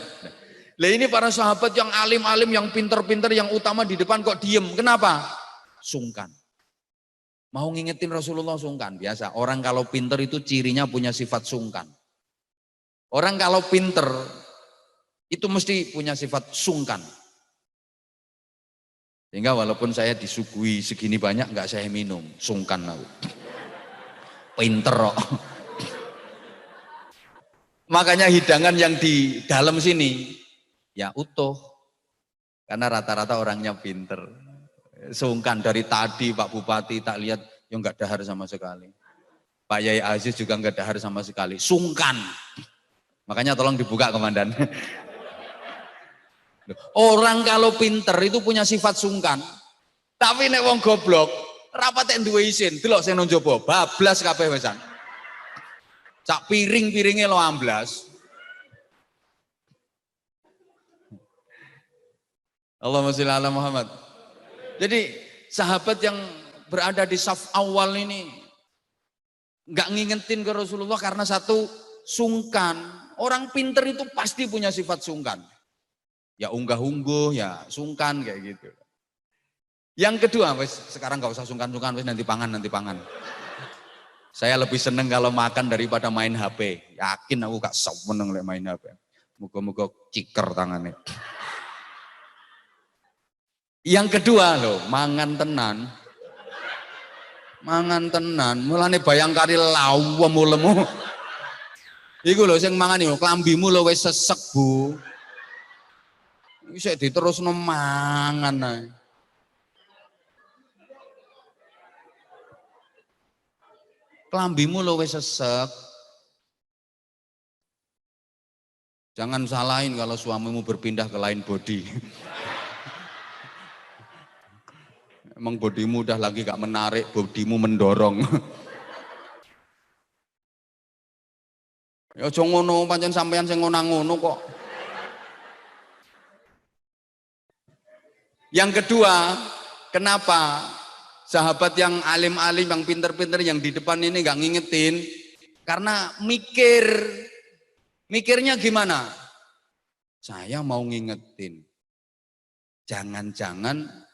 Lah ini para sahabat yang alim-alim, yang pinter-pinter, yang utama di depan kok diem. Kenapa? sungkan. Mau ngingetin Rasulullah sungkan, biasa. Orang kalau pinter itu cirinya punya sifat sungkan. Orang kalau pinter itu mesti punya sifat sungkan. Sehingga walaupun saya disuguhi segini banyak nggak saya minum, sungkan aku. Pinter kok. Makanya hidangan yang di dalam sini ya utuh. Karena rata-rata orangnya pinter. Sungkan dari tadi Pak Bupati tak lihat yang nggak dahar sama sekali. Pak Yai Aziz juga nggak dahar sama sekali. Sungkan. Makanya tolong dibuka komandan. Orang kalau pinter itu punya sifat sungkan. Tapi nek wong goblok, rapat yang duwe isin, delok sing nang njaba, bablas kabeh wesan. Cak piring-piringe lo amblas. Allahumma sholli ala Muhammad. Jadi sahabat yang berada di saf awal ini nggak ngingetin ke Rasulullah karena satu sungkan. Orang pinter itu pasti punya sifat sungkan. Ya unggah-ungguh, ya sungkan kayak gitu. Yang kedua, wes sekarang nggak usah sungkan-sungkan, wes nanti pangan. Saya lebih seneng kalau makan daripada main HP. Yakin aku gak seneng main HP. Muga-muga ciker tangannya. Yang kedua loh, mangan tenan. Mangan tenan, mulane bayangkari lawem lemu. Iku lho sing mangan yo klambimu lho wis sesek, Bu. Wis diterusno mangan ae. Klambimu lho wis sesek. Jangan salahin kalau suamimu berpindah ke lain body. Emang bodimu udah lagi gak menarik, bodimu mendorong. Ya aja ngono, pancen sampean sing ngono kok. Yang kedua, kenapa sahabat yang alim-alim, yang pinter-pinter, yang di depan ini gak ngingetin? Karena mikirnya gimana? Saya mau ngingetin, jangan-jangan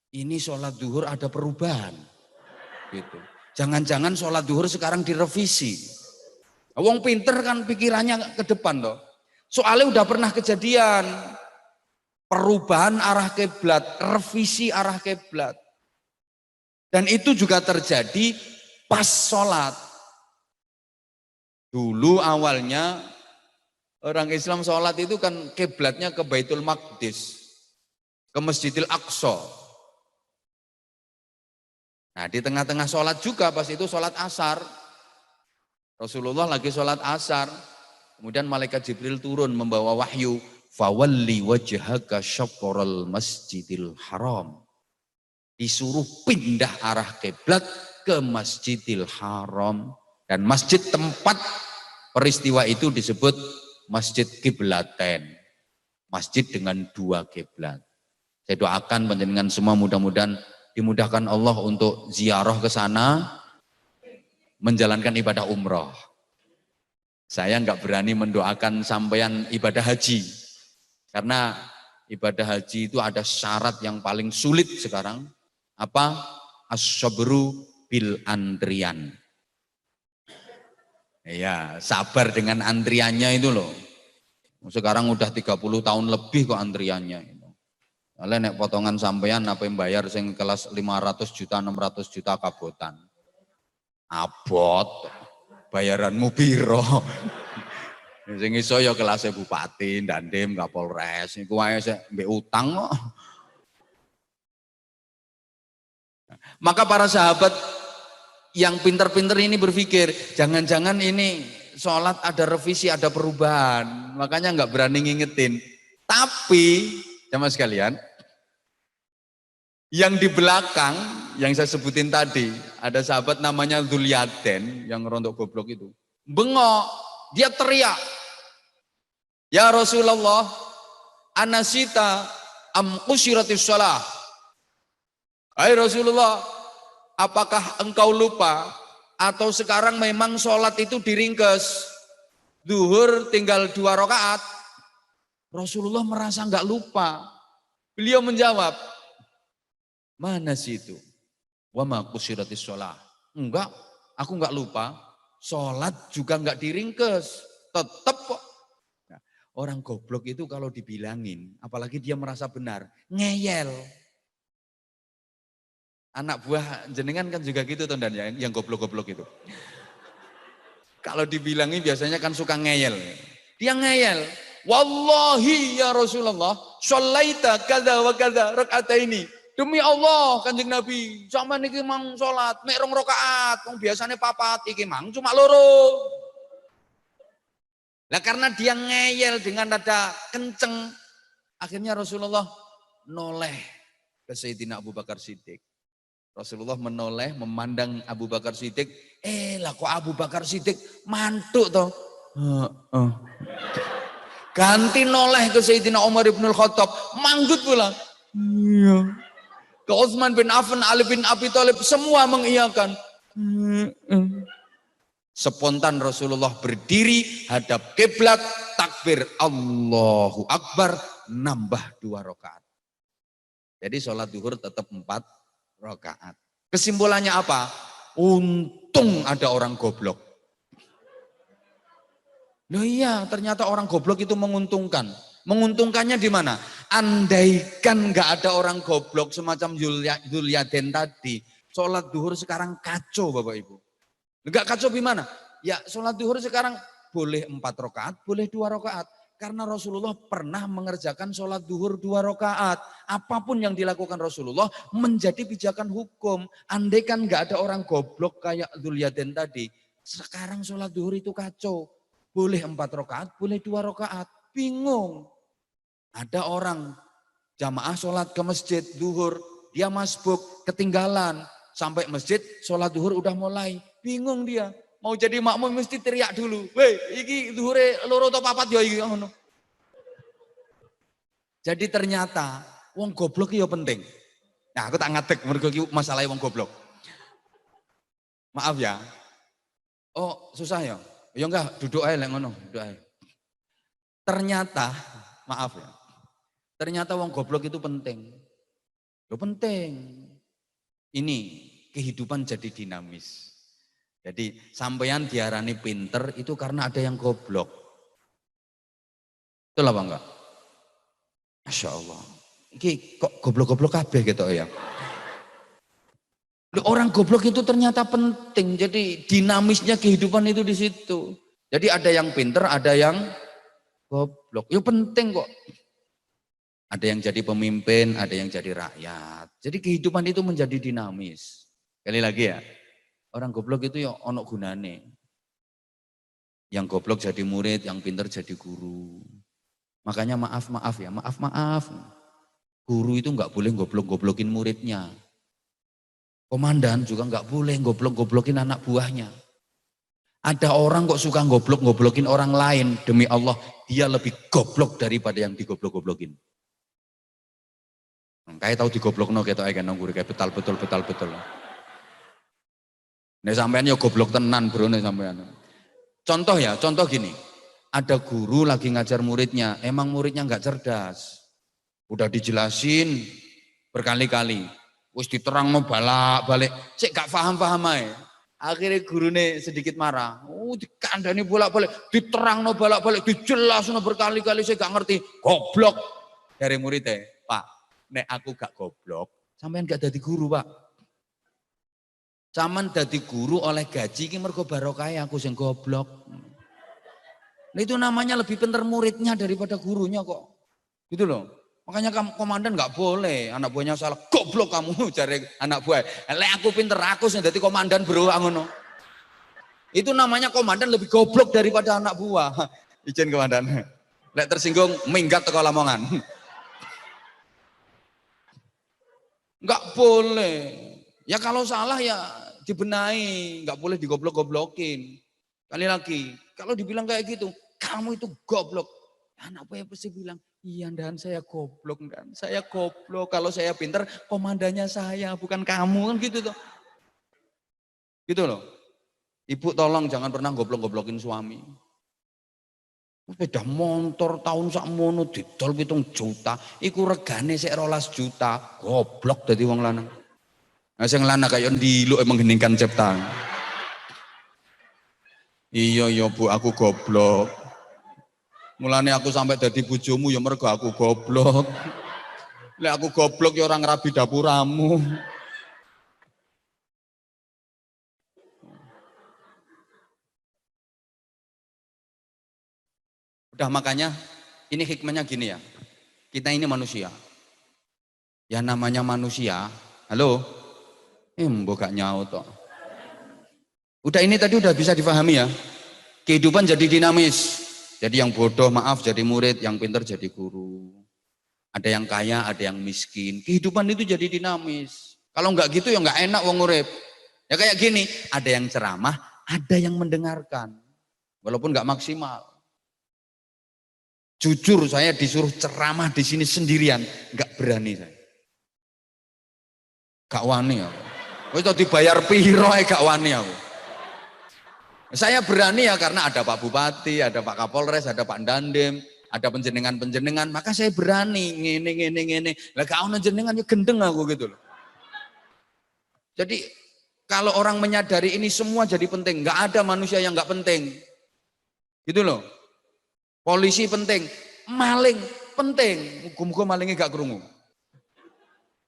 ini sholat duhur ada perubahan. Gitu. Jangan-jangan sholat duhur sekarang direvisi. Wong pinter kan pikirannya ke depan loh. Soalnya udah pernah kejadian. Perubahan arah kiblat, revisi arah kiblat. Dan itu juga terjadi pas sholat. Dulu awalnya orang Islam sholat itu kan kiblatnya ke Baitul Maqdis, ke Masjidil Aqsa. Nah di tengah-tengah sholat juga pas itu sholat asar. Rasulullah lagi sholat asar. Kemudian malaikat Jibril turun membawa wahyu. Fawalli wajhaka syaqral masjidil haram. Disuruh pindah arah kiblat ke Masjidil Haram. Dan masjid tempat peristiwa itu disebut Masjid Kiblaten. Masjid dengan dua kiblat. Saya doakan panjenengan semua mudah-mudahan dimudahkan Allah untuk ziarah ke sana, menjalankan ibadah umroh. Saya nggak berani mendoakan sampean ibadah haji. Karena ibadah haji itu ada syarat yang paling sulit sekarang. Apa? As-sabru bil antrian. Ya, sabar dengan antriannya itu loh. Sekarang udah 30 tahun lebih kok antriannya. Oleh nek potongan sampean apa yang bayar sing kelas 500 juta, 600 juta kabotan. Abot, bayaranmu piro. Sing iso ya kelasnya bupati, dandim, kapolres, iku wae sik mbek utang kok. Maka para sahabat yang pinter-pinter ini berpikir, jangan-jangan ini sholat ada revisi, ada perubahan. Makanya nggak berani ngingetin. Tapi, jamaah sekalian, yang di belakang, yang saya sebutin tadi, ada sahabat namanya Dzulyaden, yang rontok goblok itu. Bengok, dia teriak. Ya Rasulullah, anasita am qusyiratis shalah. Hai Rasulullah, apakah engkau lupa atau sekarang memang sholat itu diringkes? Zuhur tinggal 2 rakaat. Rasulullah merasa enggak lupa. Beliau menjawab, Mana sih itu? Wa ma qusiratis shalah. Enggak, aku enggak lupa. Sholat juga enggak diringkes. Tetap kok. Nah, orang goblok itu kalau dibilangin, apalagi dia merasa benar, ngeyel. Anak buah jenengan kan juga gitu tuh, dan yang goblok-goblok itu. Kalau dibilangin biasanya kan suka ngeyel. Dia ngeyel. Wallahi ya Rasulullah, sholaita kada wa kada ini. Demi Allah Kanjeng Nabi, sama niki mang sholat mek rong rakaat, wong biasane papat, iki mang cuma loro. Lah karena dia ngeyel dengan nada kenceng, akhirnya Rasulullah noleh ke Sayyidina Abu Bakar Siddiq. Rasulullah menoleh memandang Abu Bakar Siddiq, lah kok Abu Bakar Siddiq mantuk toh. Ganti noleh ke Sayyidina Umar ibn Khattab, manggut pula. Iya. Ke Utsman bin Affan, Ali bin Abi Thalib, semua mengiyakan. Spontan Rasulullah berdiri, hadap kiblat, takbir Allahu Akbar, nambah 2 rakaat. Jadi sholat duhur tetap 4 rakaat. Kesimpulannya apa? Untung ada orang goblok. Loh iya, ternyata orang goblok itu menguntungkan. Menguntungkannya di mana? Andaikan nggak ada orang goblok semacam Zulyaden tadi, sholat duhur sekarang kacau Bapak Ibu. Nggak kacau gimana? Ya sholat duhur sekarang boleh 4 rakaat, boleh 2 rakaat. Karena Rasulullah pernah mengerjakan sholat duhur 2 rakaat. Apapun yang dilakukan Rasulullah menjadi pijakan hukum. Andaikan nggak ada orang goblok kayak Zulyaden tadi, sekarang sholat duhur itu kacau. Boleh 4 rakaat, boleh 2 rakaat. Bingung. Ada orang jamaah sholat ke masjid duhur, dia masbuk, ketinggalan. Sampai masjid, sholat duhur udah mulai. Bingung dia. Mau jadi makmum mesti teriak dulu. Weh, iki duhure loro atau papat ya iki ngono. Jadi ternyata wong goblok ya penting. Nah, aku tak ngadeg mergo iki masalah wong goblok. Maaf ya. Oh, susah ya? Ya enggak, duduk aja lek ngono, duduk aja. Ternyata, maaf ya. Ternyata wong goblok itu penting. Ya penting. Ini kehidupan jadi dinamis. Jadi sampeyan diarani pinter itu karena ada yang goblok. Betul apa enggak? Masya Allah. Ini kok goblok-goblok kabeh gitu ya. Orang goblok itu ternyata penting. Jadi dinamisnya kehidupan itu di situ. Jadi ada yang pinter, ada yang goblok. Ya penting kok. Ada yang jadi pemimpin, ada yang jadi rakyat. Jadi kehidupan itu menjadi dinamis. Sekali lagi ya, orang goblok itu ya ono gunane. Yang goblok jadi murid, yang pinter jadi guru. Makanya maaf ya, maaf. Guru itu nggak boleh goblok-goblokin muridnya. Komandan juga nggak boleh goblok-goblokin anak buahnya. Ada orang kok suka goblok-goblokin orang lain, demi Allah dia lebih goblok daripada yang digoblok-goblokin. Kayak tahu digoblokno ketok ae nang guru kayak betul. Nek sampean yo goblok tenan bro nek sampean. Contoh gini. Ada guru lagi ngajar muridnya, emang muridnya nggak cerdas. Udah dijelasin berkali-kali. Wis diterangno balik, cek gak paham ae. Akhirnya gurune sedikit marah. Dikandani bolak-balik, diterangno balik, dijelasno berkali-kali saya gak ngerti. Goblok dari muridnya. Pak, nek aku gak goblok, sampean gak jadi guru, Pak. Sampean dadi guru oleh gaji iki mergo barokah aku sing goblok. Nah, itu namanya lebih pintar muridnya daripada gurunya kok. Gitu loh. Makanya komandan nggak boleh anak buahnya salah. Goblok kamu cari anak buah. Lek aku pinter aku sing dadi komandan bro ngono. Itu namanya komandan lebih goblok daripada anak buah. Izin komandan. Lek tersinggung minggat teko Lamongan. Nggak boleh. Ya kalau salah ya dibenahi, nggak boleh digoblok-goblokin. Kali lagi, kalau dibilang kayak gitu, kamu itu goblok. Anak buah pasti bilang, iya dan saya goblok dan saya goblok. Kalau saya pinter, komandannya saya bukan kamu kan gitu tuh. Gitu loh. Ibu tolong jangan pernah goblok-goblokin suami. Sepeda motor tahun sakmono didol 7 juta, iku regane sik 12 juta. Goblok dadi wong lanang. Nah sing lanang kaya ndiluk emang geningkan ciptaan. Iya ya Bu, aku goblok. Mulane aku sampai dadi bojomu ya mergo aku goblok. Lek aku goblok ya orang rabi dapuramu. Udah makanya ini hikmahnya gini ya. Kita ini manusia. Ya namanya manusia. Halo? Mbok gak nyaut kok. Udah ini tadi udah bisa dipahami ya. Kehidupan jadi dinamis. Jadi yang bodoh maaf jadi murid, yang pintar jadi guru. Ada yang kaya, ada yang miskin. Kehidupan itu jadi dinamis. Kalau nggak gitu ya nggak enak wong urip. Ya kayak gini, ada yang ceramah, ada yang mendengarkan. Walaupun nggak maksimal. Jujur saya disuruh ceramah di sini sendirian, nggak berani saya. Gak wani aku. Wis dibayar piro gak wani aku. Saya berani ya karena ada Pak Bupati, ada Pak Kapolres, ada Pak Dandim, ada penjenengan-penjenengan, maka saya berani ngene. Lah gak ono jenengan ya gendeng aku gitu loh. Jadi kalau orang menyadari ini semua jadi penting, nggak ada manusia yang nggak penting. Gitu loh. Polisi penting, maling penting. Muga-muga malingnya gak krungu.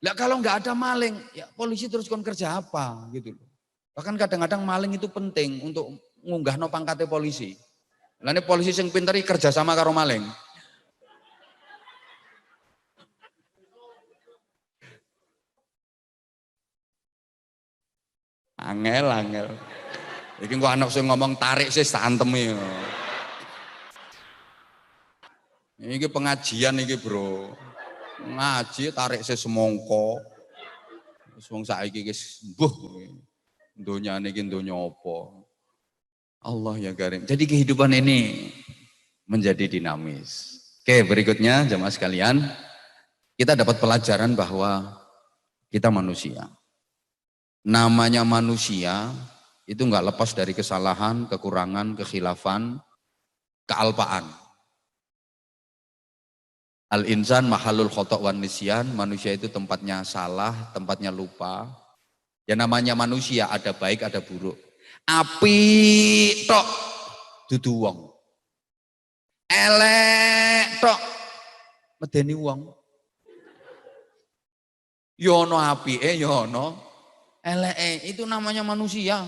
Lah kalau nggak ada maling, ya polisi terus kon kerja apa gitu loh. Bahkan kadang-kadang maling itu penting untuk ngunggahno pangkate polisi. Lah ini polisi sing pinter kerja sama karo maling. Angel. Iki gua anak sing ngomong tarik sih santem. Iki pengajian iki, Bro. Ngaji tarik sih semongko. Wong saiki wis mbuh. Donyane iki donya apa? Allah ya Karim. Jadi kehidupan ini menjadi dinamis. Oke, berikutnya jemaah sekalian, kita dapat pelajaran bahwa kita manusia. Namanya manusia itu nggak lepas dari kesalahan, kekurangan, kekhilafan, kealpaan. Al-insan mahalul khotok wan nisyan, manusia itu tempatnya salah, tempatnya lupa. Ya namanya manusia ada baik, ada buruk. Api tok dudu wong. Elek tok medeni wong. Yono apike, yono eleke, itu namanya manusia.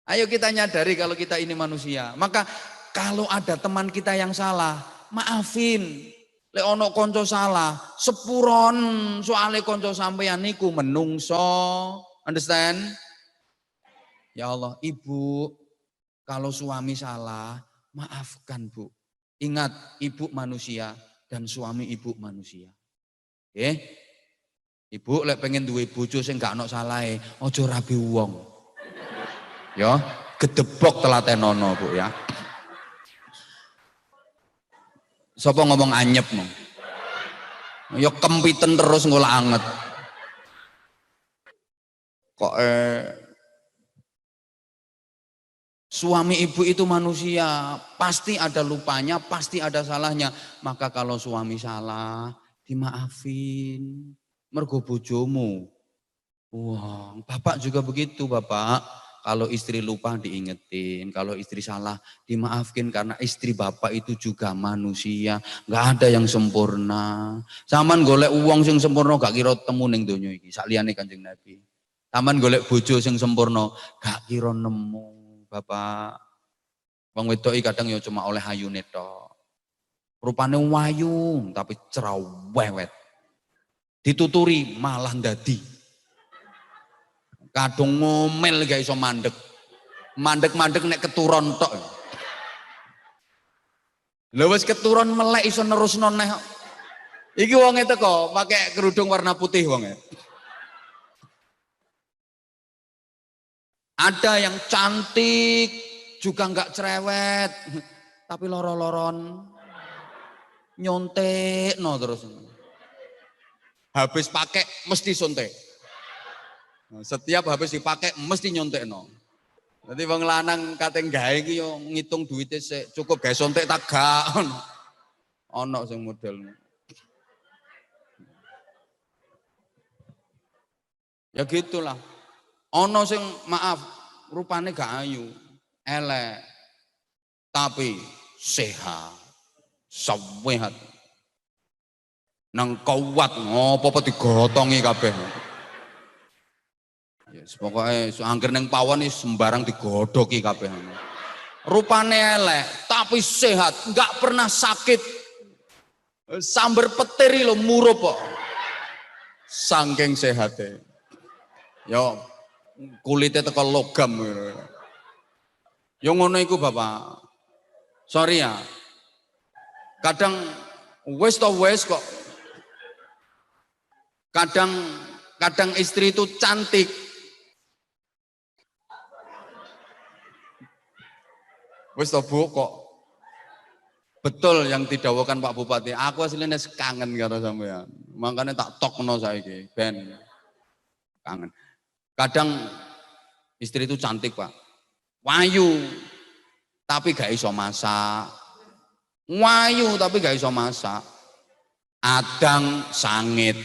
Ayo kita nyadari kalau kita ini manusia. Maka kalau ada teman kita yang salah, maafin. Lek ono konco salah, sepuron soale konco sampeyan niku menungso. Understand? Ya Allah, Ibu, kalau suami salah, maafkan Bu. Ingat, Ibu manusia dan suami Ibu manusia. Ibu lek pengen duwe bojo sing gak ono salahe, aja rabi wong. Ya, gedebok telatenono Bu ya. Sapa ngomong anyep mau? Ya kempiten terus ngolah anget. Kok suami ibu itu manusia, pasti ada lupanya, pasti ada salahnya. Maka kalau suami salah, dimaafin. Mergo bojomu. Wah, bapak juga begitu, Bapak. Kalau istri lupa diingetin, kalau istri salah dimaafkin karena istri bapak itu juga manusia, nggak ada yang sempurna. Saman golek uang sing sempurna gak kira temu ning donya iki, sakliyane Kanjeng Nabi. Saman golek bojo sing sempurna gak kira nemu, Bapak. Wong wedok iki kadang ya cuma oleh ayune tok. Rupane wayu tapi cerewet. Dituturi malah ndadi. Kadung ngomel gak iso mandek. Mandek-mandek nek keturon tok. Lha wis keturon melek iso nerusno neh. Iki wonge teko pakai kerudung warna putih wonge. Ada yang cantik juga enggak cerewet, tapi loro-loron nyontek no terus. Habis pakai mesti sontek. Setiap habis dipakai mesti nyontek no. Dadi wong lanang kate gawe iki yo ngitung duwite sik cukup gawe sontek tak gak ono. Ono sing model. Ya gitulah. Ono sing maaf rupane gak ayu, elek, tapi sehat, sehat. Nang kuat ngopo-opo digotongi kabeh. Yes, pokoknya angger neng pawon iki sembarang digodoki kabeh. Rupane elek, tapi sehat, nggak pernah sakit. Sambar petir lho murup kok. Saking sehate. Yo kulitnya teko logam. Yo ngono iku Bapak. Sorry ya. Kadang wis kok. Kadang istri itu cantik. Wis to Bu kok betul yang didhawuhkan Pak Bupati. Aku aslinya kangen karo sampean. Makanya tak tokno saiki ben kangen. Kadang istri itu cantik Pak. Wayu tapi gak iso masak. Wayu tapi gak iso masak. Adang sangit.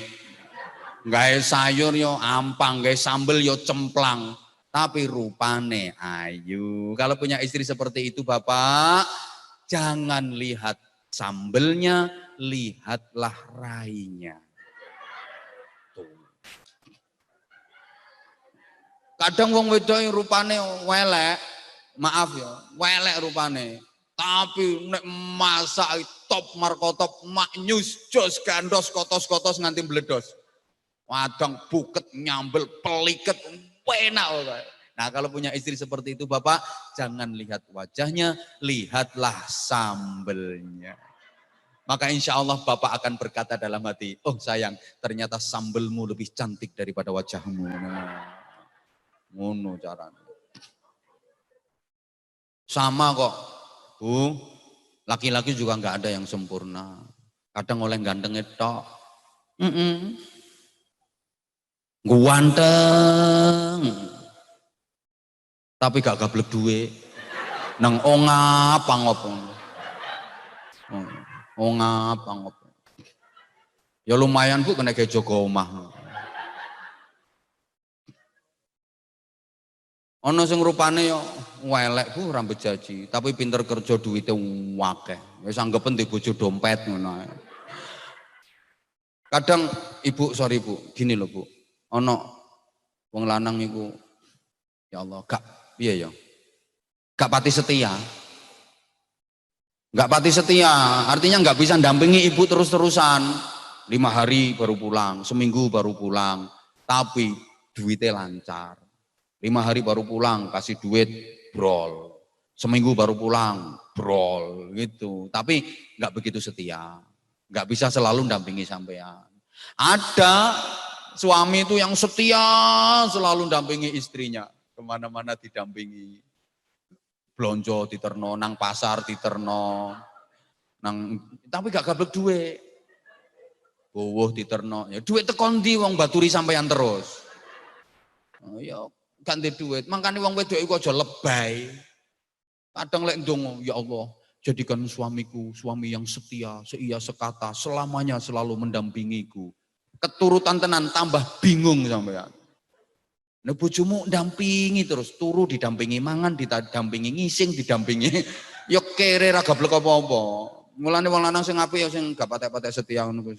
Gawe sayur yo ampang, gawe sambel yo cemplang. Tapi rupane ayu. Kalau punya istri seperti itu Bapak, jangan lihat sambelnya, lihatlah rainya. Tuh. Kadang wong wedok rupane welek, maaf ya, welek rupane. Tapi nek masak top markotop maknyus jos gandos kotos-kotos nganti meledos. Wadang buket nyambel peliket enak. Nah kalau punya istri seperti itu Bapak, jangan lihat wajahnya, lihatlah sambelnya. Maka insya Allah Bapak akan berkata dalam hati, oh sayang ternyata sambelmu lebih cantik daripada wajahmu. Ngono caranya. Sama kok Bu, laki-laki juga nggak ada yang sempurna. Kadang oleh ganteng tok. Ganteng. Tapi gak gablek duwe. Nang ongap pangop. Ongap pangop. Ya lumayan Bu kena kayak Joko omah. Ono sing rupane yo welek Bu rambut jaji, tapi pinter kerja duwite akeh. Wis anggepen di bojo dompet ngono ae. Kadang Ibu, sorry Bu, gini loh Bu. Ono wong lanang iku ya Allah, gak piye ya? Gak pati setia. Gak pati setia, artinya gak bisa dampingi ibu terus-terusan. 5 hari baru pulang, seminggu baru pulang, tapi duitnya lancar. 5 hari baru pulang, kasih duit, brol. Seminggu baru pulang, brol, gitu. Tapi gak begitu setia. Gak bisa selalu dampingi sampean. Ada suami itu yang setia selalu dampingi istrinya. Kemana-mana didampingi. Blonjo diterno, nang pasar diterno. Tapi gak gablek duit. Bowoh diterno. Ya duit tekondi wong baturi sampean terus. Oh, ya ganti duit. Makanya wong wedok iku aja lebay. Kadang lek ndonga, ya Allah, jadikan suamiku suami yang setia, seia sekata, selamanya selalu mendampingiku. Keturutan tenan tambah bingung sampean. Nah bojomu dampingi terus, turu didampingi mangan, didampingi ngising, didampingi ya kere ra gablek apa-apa. Mulane wong lanang sing apik ya sing gak patek-patek setia ngono kuwi.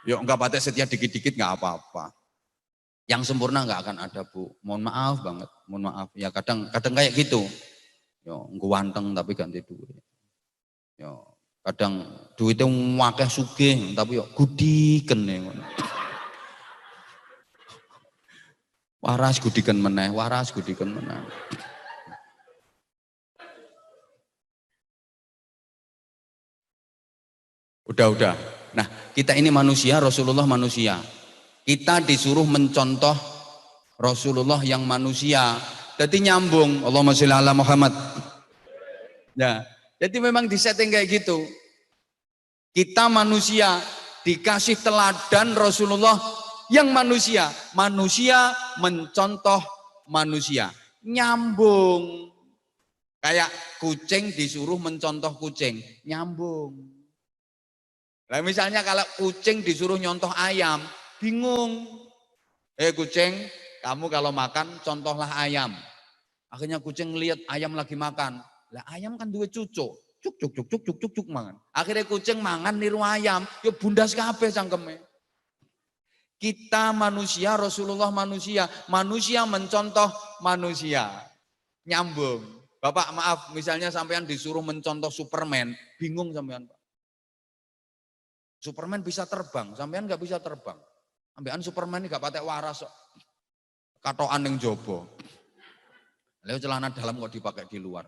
Ya gak patek setia dikit-dikit gak apa-apa. Yang sempurna gak akan ada Bu. Mohon maaf banget, mohon maaf. Ya kadang kayak gitu. Ya ganteng tapi ganti duit. Ya kadang duitnya akeh sugih tapi ya gudiken ngono. Waras gudikan meneh, waras gudikan meneh. Udah. Nah, kita ini manusia, Rasulullah manusia. Kita disuruh mencontoh Rasulullah yang manusia. Jadi nyambung, Allahumma sholli ala Muhammad. Ya, jadi memang disetting kayak gitu. Kita manusia dikasih teladan Rasulullah yang manusia mencontoh manusia. Nyambung. Kayak kucing disuruh mencontoh kucing, nyambung. Nah, misalnya kalau kucing disuruh nyontoh ayam, bingung. Kucing, kamu kalau makan contohlah ayam. Akhirnya kucing lihat ayam lagi makan. Lah ayam kan dua cucuk. Cuk cuk cuk cuk cuk cuk cuk mangan. Akhirnya kucing mangan niru ayam, ya bundas kabeh cangkeme. Kita manusia, Rasulullah manusia, manusia mencontoh manusia. Nyambung. Bapak maaf, misalnya sampean disuruh mencontoh Superman, bingung sampean Pak. Superman bisa terbang, sampean nggak bisa terbang. Sampean Superman ini nggak patek waras kok. Katokan yang jobo. Lalu celana dalam kok dipakai di luar.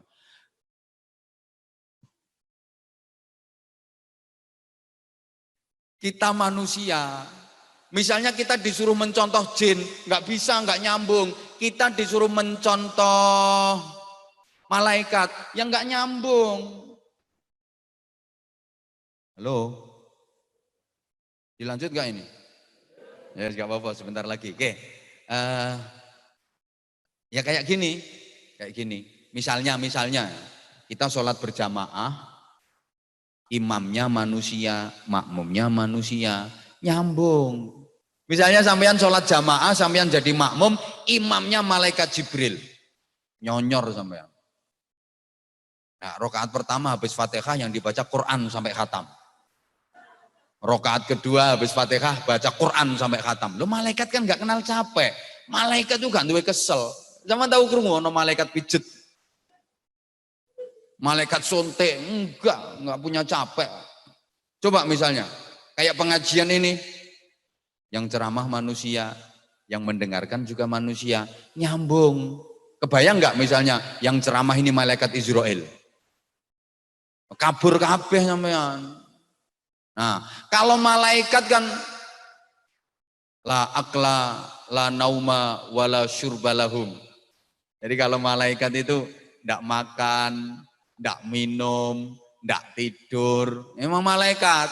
Kita manusia, misalnya kita disuruh mencontoh jin, nggak bisa, nggak nyambung. Kita disuruh mencontoh malaikat yang nggak nyambung. Halo, dilanjut nggak ini? Ya nggak apa-apa, sebentar lagi. Oke, ya kayak gini. Misalnya kita sholat berjamaah, imamnya manusia, makmumnya manusia, nyambung. Misalnya sampean sholat jamaah, sampean jadi makmum, imamnya malaikat Jibril, nyonyor sampean. Nah, rakaat pertama habis Fatihah yang dibaca Quran sampai khatam. Rakaat kedua habis Fatihah baca Quran sampai khatam. Lo malaikat kan nggak kenal capek. Malaikat juga duwe kesel. Zaman tahu krungu ono malaikat pijet. Malaikat suntik enggak punya capek. Coba misalnya kayak pengajian ini yang ceramah manusia, yang mendengarkan juga manusia, nyambung. Kebayang nggak misalnya yang ceramah ini malaikat Israel? Kabur kabeh sampean. Nah, kalau malaikat kan la akla la nauma wala syurbalahum. Jadi kalau malaikat itu ndak makan, ndak minum, ndak tidur. Memang malaikat.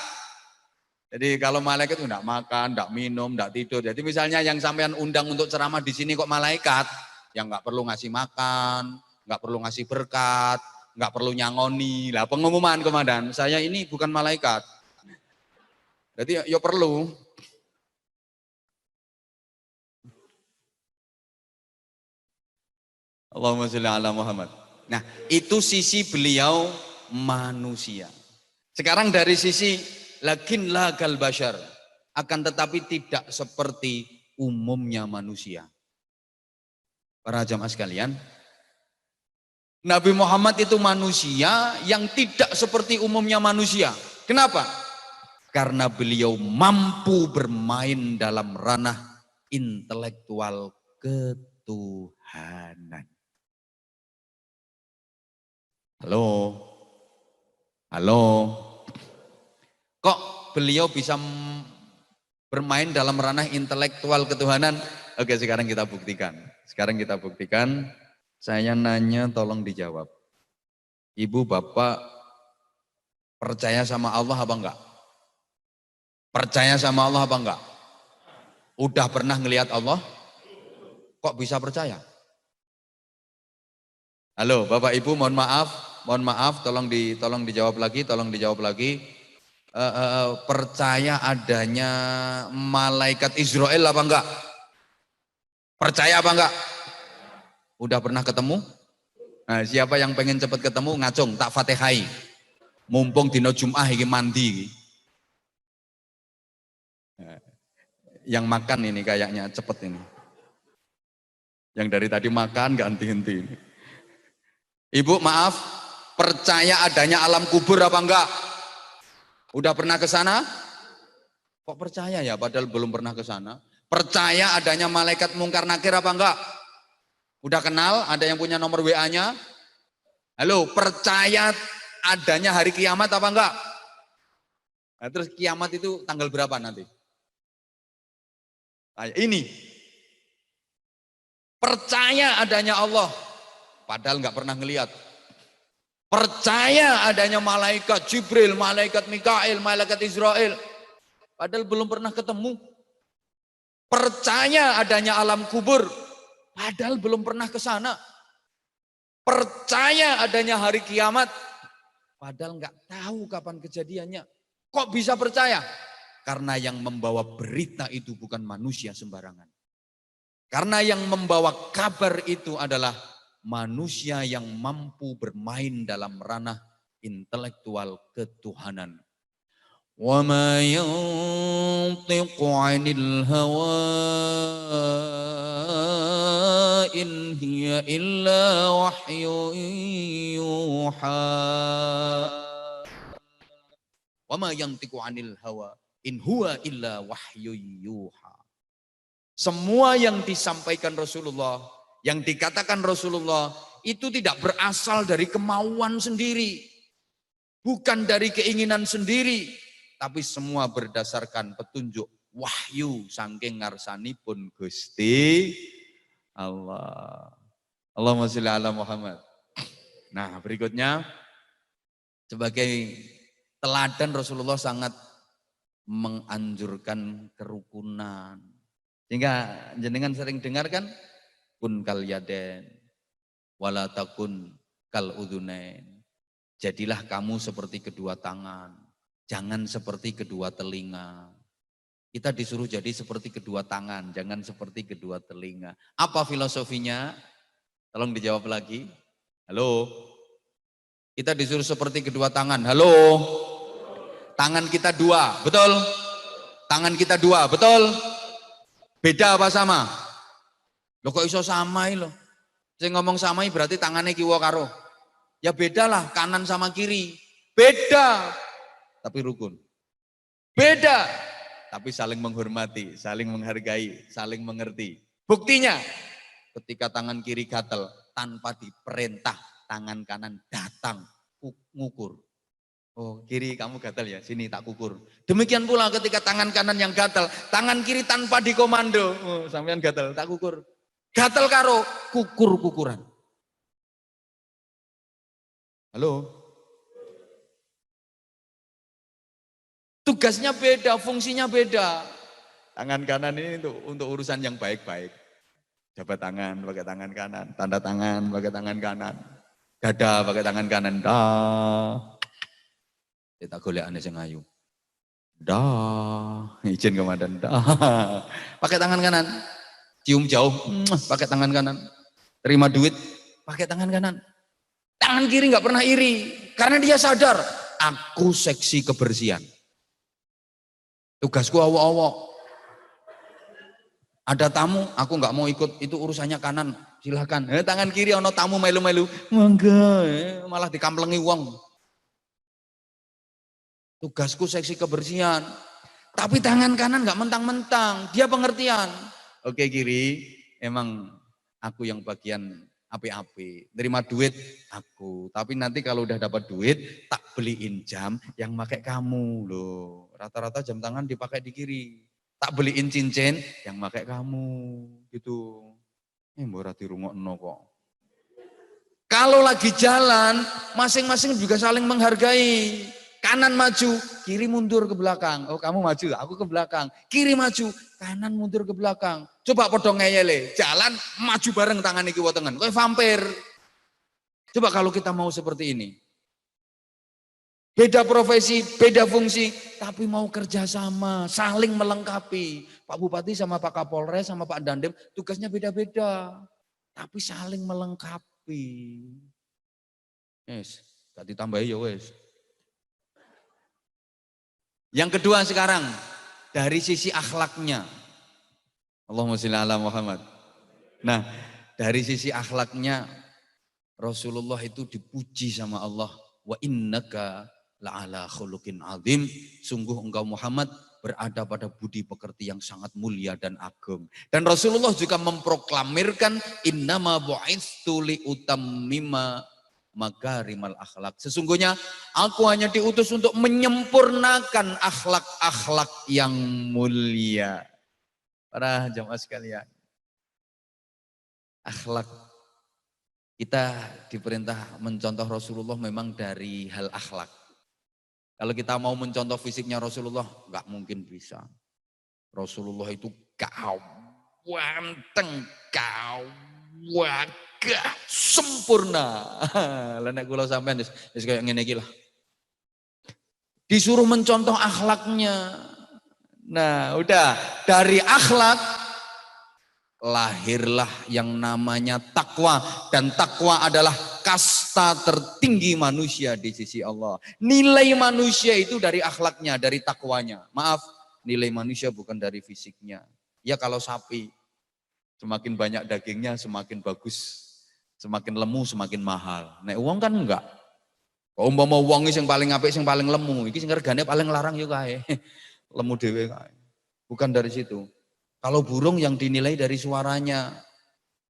Jadi kalau malaikat itu ndak makan, ndak minum, ndak tidur. Jadi misalnya yang sampean undang untuk ceramah di sini kok malaikat, yang nggak perlu ngasih makan, nggak perlu ngasih berkat, nggak perlu nyangoni. Lah pengumuman komandan, saya ini bukan malaikat. Jadi ya perlu. Allahumma sholli ala Muhammad. Nah, itu sisi beliau manusia. Sekarang dari sisi lakin lagal bashar, akan tetapi tidak seperti umumnya manusia. Para jamaah sekalian, Nabi Muhammad itu manusia yang tidak seperti umumnya manusia. Kenapa? Karena beliau mampu bermain dalam ranah intelektual ketuhanan. Halo? Kok beliau bisa bermain dalam ranah intelektual ketuhanan? Oke, sekarang kita buktikan. Saya nanya tolong dijawab. Ibu bapak percaya sama Allah apa enggak? Percaya sama Allah apa enggak? Udah pernah ngelihat Allah? Kok bisa percaya? Halo Bapak Ibu, mohon maaf, tolong dijawab lagi. Percaya adanya malaikat Israel apa enggak? Percaya apa enggak? Udah pernah ketemu? Nah, siapa yang pengen cepat ketemu ngacung tak Fatihai. Mumpung dino Jum'ah iki mandi. Yang makan ini kayaknya cepet ini. Yang dari tadi makan gak henti-henti ini. Ibu maaf, percaya adanya alam kubur apa enggak? Udah pernah ke sana? Kok percaya ya padahal belum pernah ke sana? Percaya adanya malaikat mungkar nakir apa enggak? Udah kenal? Ada yang punya nomor WA-nya? Halo, percaya adanya hari kiamat apa enggak? Nah, terus kiamat itu tanggal berapa nanti? Ini. Percaya adanya Allah. Padahal enggak pernah ngelihat. Percaya adanya malaikat Jibril, malaikat Mikail, malaikat Israel. Padahal belum pernah ketemu. Percaya adanya alam kubur. Padahal belum pernah ke sana. Percaya adanya hari kiamat. Padahal nggak tahu kapan kejadiannya. Kok bisa percaya? Karena yang membawa berita itu bukan manusia sembarangan. Karena yang membawa kabar itu adalah manusia yang mampu bermain dalam ranah intelektual ketuhanan. Wa ma yantiqu 'anil hawa in hiya illa wahyun yuha. Wa ma yantiqu 'anil hawa in huwa illa wahyun yuha. Semua yang disampaikan Rasulullah, yang dikatakan Rasulullah, itu tidak berasal dari kemauan sendiri. Bukan dari keinginan sendiri. Tapi semua berdasarkan petunjuk wahyu saking ngarsanipun Gusti Allah. Allahumma sholli ala Muhammad. Nah berikutnya, sebagai teladan Rasulullah sangat menganjurkan kerukunan. Sehingga jenengan sering dengar kan, kun kal yaden, wala takun kal udhunain. Jadilah kamu seperti kedua tangan, jangan seperti kedua telinga. Kita disuruh jadi seperti kedua tangan, jangan seperti kedua telinga. Apa filosofinya? Tolong dijawab lagi. Halo? Kita disuruh seperti kedua tangan. Halo? Tangan kita dua, betul? Tangan kita dua, betul? Beda apa sama? Loh kok iso samai loh? Saya ngomong samai berarti tangannya kiwa karo. Ya beda lah kanan sama kiri. Beda. Tapi rukun. Beda. Tapi saling menghormati, saling menghargai, saling mengerti. Buktinya ketika tangan kiri gatel tanpa diperintah tangan kanan datang ngukur. Oh kiri kamu gatal ya, sini tak kukur. Demikian pula ketika tangan kanan yang gatal, tangan kiri tanpa dikomando. Oh sampean gatal, tak kukur. Gatal karo kukur-kukuran. Halo? Tugasnya beda, fungsinya beda. Tangan kanan ini untuk urusan yang baik-baik. Jabat tangan pakai tangan kanan, tanda tangan pakai tangan kanan. Dada pakai tangan kanan. Dah. Kita golek ane sing ayu. Dah, izin komandan. Dah. Pakai tangan kanan. Cium jauh, pakai tangan kanan. Terima duit, pakai tangan kanan. Tangan kiri nggak pernah iri karena dia sadar aku seksi kebersihan. Tugasku awok-awok. Ada tamu, aku nggak mau ikut, itu urusannya kanan. Silahkan. Tangan kiri ono tamu melu-melu. Mangga, malah dikamplengi wong. Tugasku seksi kebersihan. Tapi tangan kanan nggak mentang-mentang, dia pengertian. Oke kiri, emang aku yang bagian api-api. Nerima duit aku, tapi nanti kalau udah dapat duit tak beliin jam yang pakai kamu loh. Rata-rata jam tangan dipakai di kiri. Tak beliin cincin yang pakai kamu gitu. Mbok ora dirungokno kok. Kalau lagi jalan, masing-masing juga saling menghargai. Kanan maju, kiri mundur ke belakang. Oh kamu maju, aku ke belakang. Kiri maju, kanan mundur ke belakang. Coba podo ngeyele, jalan maju bareng tangan iki wa tengen. Kowe vampir. Coba kalau kita mau seperti ini. Beda profesi, beda fungsi, tapi mau kerjasama, saling melengkapi. Pak Bupati sama Pak Kapolres sama Pak Dandim tugasnya beda-beda, tapi saling melengkapi. Yes, gak ditambahi ya wes. Yang kedua sekarang, dari sisi akhlaknya. Allahumma sholli ala Muhammad. Nah, dari sisi akhlaknya, Rasulullah itu dipuji sama Allah. Wa innaka la'ala khuluqin azim. Sungguh engkau Muhammad berada pada budi pekerti yang sangat mulia dan agung. Dan Rasulullah juga memproklamirkan innama bu'itsu li utammima makarimal akhlak. Sesungguhnya aku hanya diutus untuk menyempurnakan akhlak-akhlak yang mulia. Para jamaah sekalian, akhlak kita diperintah mencontoh Rasulullah memang dari hal akhlak. Kalau kita mau mencontoh fisiknya Rasulullah, nggak mungkin bisa. Rasulullah itu wanteng, gagah, sempurna. Lah nek kula sampean wis kaya ngene iki lah. Disuruh mencontoh akhlaknya. Nah, udah dari akhlak lahirlah yang namanya takwa, dan takwa adalah kasta tertinggi manusia di sisi Allah. Nilai manusia itu dari akhlaknya, dari takwanya. Maaf, nilai manusia bukan dari fisiknya. Ya kalau sapi, semakin banyak dagingnya semakin bagus, semakin lemu semakin mahal. Nek uang kan enggak. Kalau umpama uang sing paling apik sing paling lemu, iki sing regane paling larang yo kae. Lemu dhewe kae. Bukan dari situ. Kalau burung yang dinilai dari suaranya.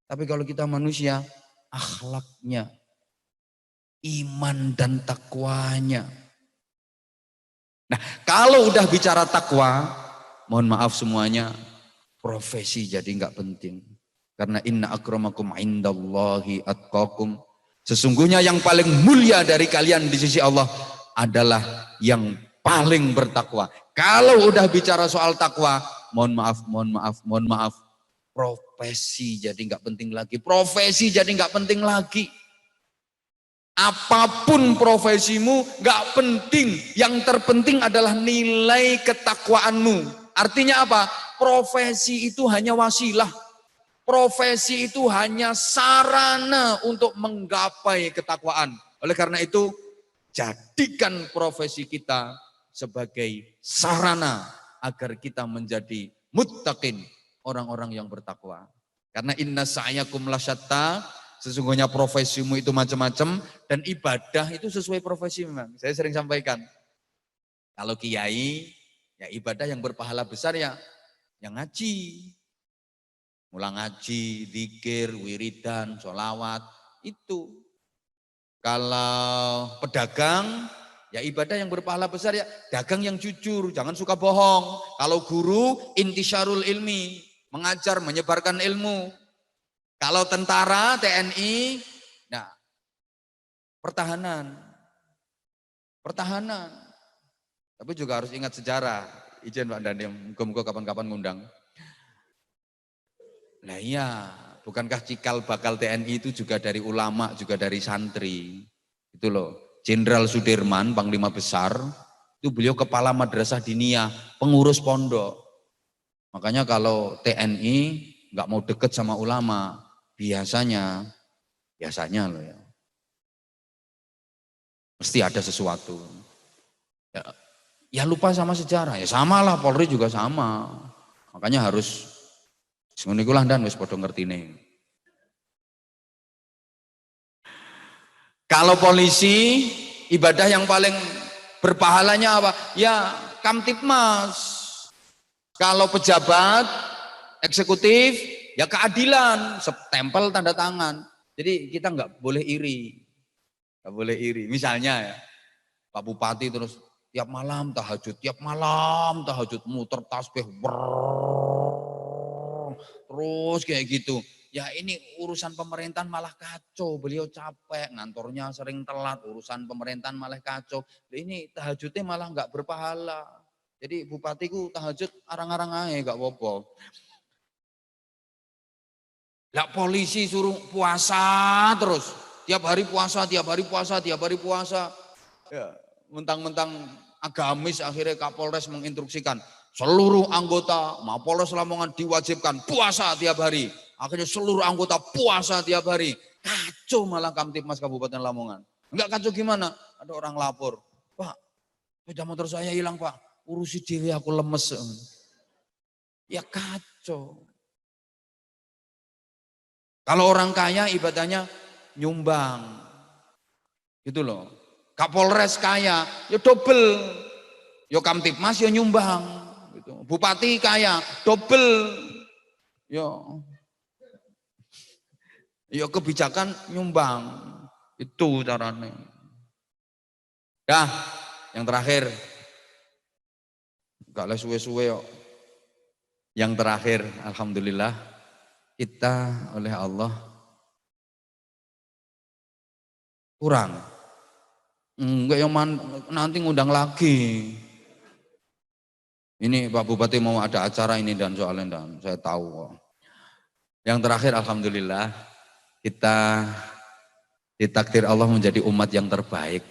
Tapi kalau kita manusia, akhlaknya, iman dan takwanya. Nah, kalau udah bicara takwa, mohon maaf semuanya, profesi jadi nggak penting. Karena inna akramakum indallahi atqakum. Sesungguhnya yang paling mulia dari kalian di sisi Allah adalah yang paling bertakwa. Kalau udah bicara soal takwa, mohon maaf, profesi jadi nggak penting lagi. Profesi jadi nggak penting lagi. Apapun profesimu nggak penting. Yang terpenting adalah nilai ketakwaanmu. Artinya apa? Profesi itu hanya wasilah. Profesi itu hanya sarana untuk menggapai ketakwaan. Oleh karena itu, jadikan profesi kita sebagai sarana agar kita menjadi muttaqin, orang-orang yang bertakwa. Karena inna sa'yakum lasyatta, sesungguhnya profesimu itu macam-macam, dan ibadah itu sesuai profesi memang. Saya sering sampaikan, kalau kiai, ya ibadah yang berpahala besar ya yang ngaji. Mulang ngaji, zikir, wiridan, sholawat, itu. Kalau pedagang, ya ibadah yang berpahala besar ya dagang yang jujur, jangan suka bohong. Kalau guru, intisyarul ilmi, mengajar, menyebarkan ilmu. Kalau tentara, TNI, nah pertahanan. Tapi juga harus ingat sejarah. Izin Pak Dandim, muka-muka kapan-kapan ngundang. Nah iya, bukankah cikal bakal TNI itu juga dari ulama, juga dari santri. Itu loh, Jenderal Sudirman, Panglima Besar, itu beliau kepala madrasah diniyah, pengurus pondok. Makanya kalau TNI nggak mau deket sama ulama, biasanya loh ya, mesti ada sesuatu. Ya lupa sama sejarah, ya sama lah, Polri juga sama. Makanya harus ngono iku lah ndan wis padha ngertine. Kalau polisi, ibadah yang paling berpahalanya apa? Ya Kamtipmas. Kalau pejabat eksekutif, ya keadilan, stempel tanda tangan. Jadi kita nggak boleh iri. Nggak boleh iri. Misalnya ya, Pak Bupati terus tiap malam tahajud muter tasbih. Terus kayak gitu. Ya ini urusan pemerintahan malah kacau, beliau capek, ngantornya sering telat, urusan pemerintahan malah kacau. Ini tahajudnya malah nggak berpahala. Jadi bupatiku tahajud arang-arang aja nggak apa-apa. Lah polisi suruh puasa terus, tiap hari puasa. Ya, mentang-mentang agamis akhirnya Kapolres menginstruksikan seluruh anggota Mapolres Lamongan diwajibkan puasa tiap hari. Akhirnya seluruh anggota puasa tiap hari. Kacau malah Kamtipmas Kabupaten Lamongan. Enggak kacau gimana? Ada orang lapor, Pak, sepeda motor saya hilang Pak. Urusi diri aku lemes. Ya kacau. Kalau orang kaya ibadahnya nyumbang. Gitu loh. Kapolres kaya, ya double. Ya Kamtipmas ya nyumbang. Gitu. Bupati kaya, double. Ya kebijakan nyumbang. Itu caranya. Dah, yang terakhir. Gak les suwe-suwe yuk. Yang terakhir, alhamdulillah, kita oleh Allah kurang. Enggak yang nanti ngundang lagi. Ini Pak Bupati mau ada acara ini dan soalnya dan saya tahu kok. Yang terakhir alhamdulillah kita ditakdir Allah menjadi umat yang terbaik.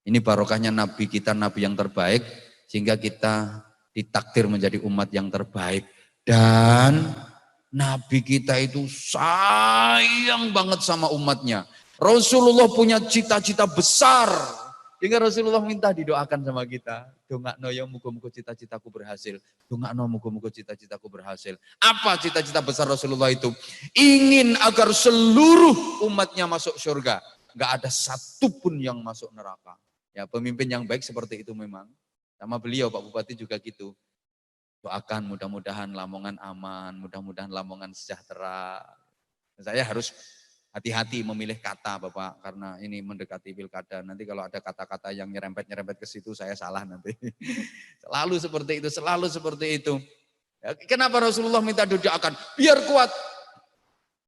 Ini barokahnya Nabi kita, Nabi yang terbaik, sehingga kita ditakdir menjadi umat yang terbaik. Dan Nabi kita itu sayang banget sama umatnya. Rasulullah punya cita-cita besar. Hingga Rasulullah minta didoakan sama kita. Dongakno ya muga-muga cita-citaku berhasil. Dongakno muga-muga cita-citaku berhasil. Apa cita-cita besar Rasulullah itu? Ingin agar seluruh umatnya masuk surga. Enggak ada satupun yang masuk neraka. Ya, pemimpin yang baik seperti itu memang. Sama beliau Pak Bupati juga gitu. Doakan mudah-mudahan Lamongan aman, mudah-mudahan Lamongan sejahtera. Saya harus hati-hati memilih kata Bapak, karena ini mendekati pilkada. Nanti kalau ada kata-kata yang nyerempet-nyerempet ke situ, saya salah nanti. Selalu seperti itu, selalu seperti itu. Ya, kenapa Rasulullah minta doakan? Biar kuat.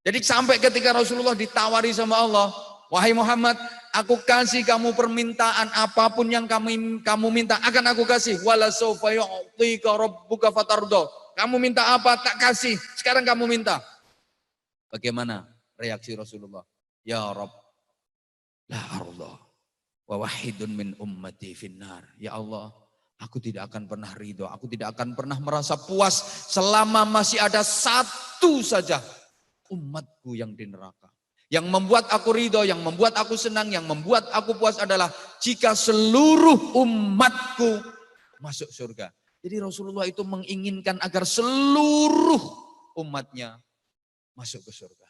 Jadi sampai ketika Rasulullah ditawari sama Allah, wahai Muhammad, aku kasih kamu permintaan apapun yang kamu minta, akan aku kasih. Wala sawfa yu'tika rabbuka fatardo. Kamu minta apa, tak kasih. Sekarang kamu minta. Bagaimana reaksi Rasulullah? Ya Rabb, la arda wa wahidun min ummati finnar. Ya Allah, aku tidak akan pernah ridho, aku tidak akan pernah merasa puas selama masih ada satu saja umatku yang di neraka. Yang membuat aku ridho, yang membuat aku senang, yang membuat aku puas adalah jika seluruh umatku masuk surga. Jadi Rasulullah itu menginginkan agar seluruh umatnya masuk ke surga.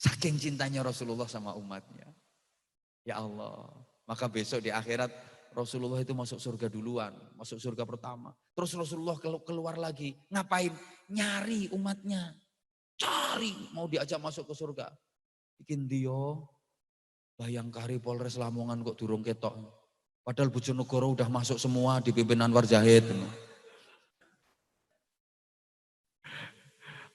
Saking cintanya Rasulullah sama umatnya. Ya Allah, maka besok di akhirat Rasulullah itu masuk surga duluan, masuk surga pertama. Terus Rasulullah keluar lagi, ngapain? Nyari umatnya. Cari, mau diajak masuk ke surga. Bikin dia, Bayangkari Polres Lamongan kok durung ketok. Padahal Bojonegoro udah masuk semua dipimpin Anwar Zahid.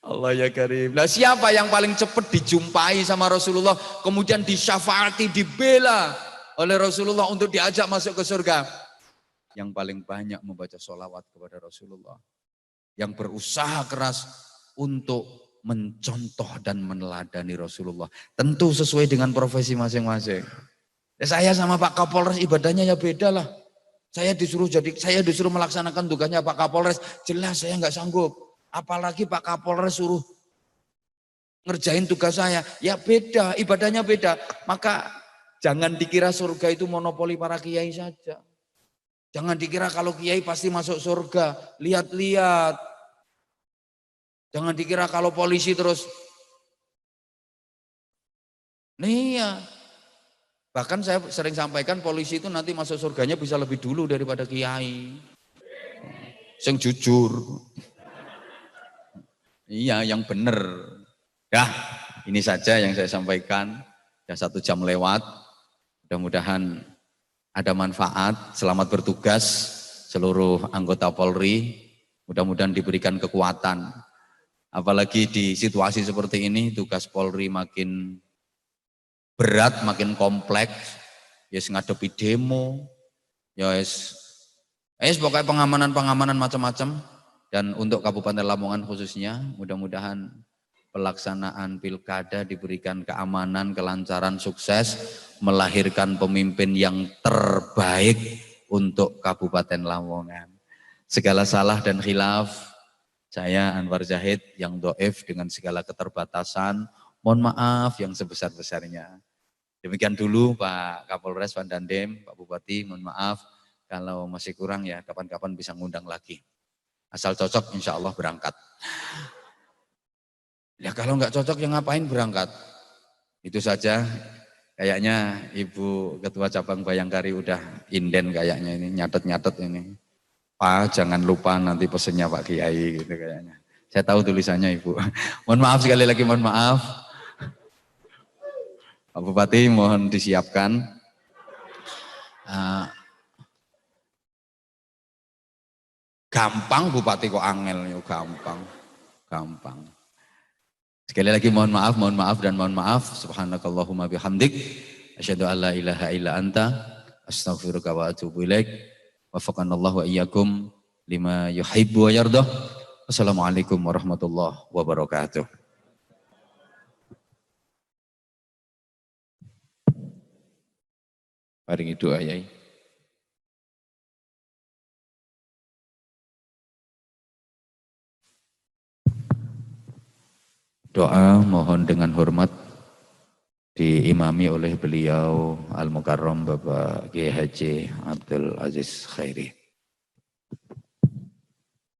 Allah ya karim. Nah, siapa yang paling cepat dijumpai sama Rasulullah, kemudian disyafaati, dibela oleh Rasulullah untuk diajak masuk ke surga? Yang paling banyak membaca sholawat kepada Rasulullah. Yang berusaha keras untuk mencontoh dan meneladani Rasulullah. Tentu sesuai dengan profesi masing-masing. Ya, saya sama Pak Kapolres ibadahnya ya beda lah. Saya disuruh melaksanakan tugasnya Pak Kapolres. Jelas saya nggak sanggup. Apalagi Pak Kapolres suruh ngerjain tugas saya. Ya beda, ibadahnya beda. Maka jangan dikira surga itu monopoli para kiai saja. Jangan dikira kalau kiai pasti masuk surga. Lihat-lihat. Jangan dikira kalau polisi terus. Nih ya. Bahkan saya sering sampaikan polisi itu nanti masuk surganya bisa lebih dulu daripada kiai. Yang jujur. Iya, yang benar. Dah, ini saja yang saya sampaikan. Sudah 1 jam lewat. Mudah-mudahan ada manfaat. Selamat bertugas seluruh anggota Polri. Mudah-mudahan diberikan kekuatan. Apalagi di situasi seperti ini, tugas Polri makin berat, makin kompleks. Yes, ngadepi demo. Yes, pokoknya pengamanan macam-macam. Dan untuk Kabupaten Lamongan khususnya, mudah-mudahan pelaksanaan pilkada diberikan keamanan, kelancaran, sukses, melahirkan pemimpin yang terbaik untuk Kabupaten Lamongan. Segala salah dan khilaf, saya Anwar Zahid yang do'if dengan segala keterbatasan, mohon maaf yang sebesar-besarnya. Demikian dulu Pak Kapolres, Pak Dandim, Pak Bupati, mohon maaf kalau masih kurang ya kapan-kapan bisa ngundang lagi. Asal cocok insya Allah berangkat. Ya kalau nggak cocok ya ngapain berangkat? Itu saja. Kayaknya Ibu Ketua Cabang Bayangkari udah inden kayaknya ini, nyatet-nyatet ini. Pak jangan lupa nanti pesennya Pak Kiai gitu kayaknya. Saya tahu tulisannya Ibu. Mohon maaf sekali lagi, mohon maaf. Pak Bupati mohon disiapkan. Gampang Bupati kok angel, gampang. Sekali lagi mohon maaf dan mohon maaf. Subhanakallahumma bihamdik. Asyhadu an la ilaha illa anta. Astaghfiruka wa atubu ilaik. Wafaqanallahu wa iyyakum lima yuhibbu wa yardah. Assalamualaikum warahmatullahi wabarakatuh. Paringi doa Yai. Doa mohon dengan hormat diimami oleh beliau Al-Mukarram Bapak Kiai Haji Abdul Aziz Khairi.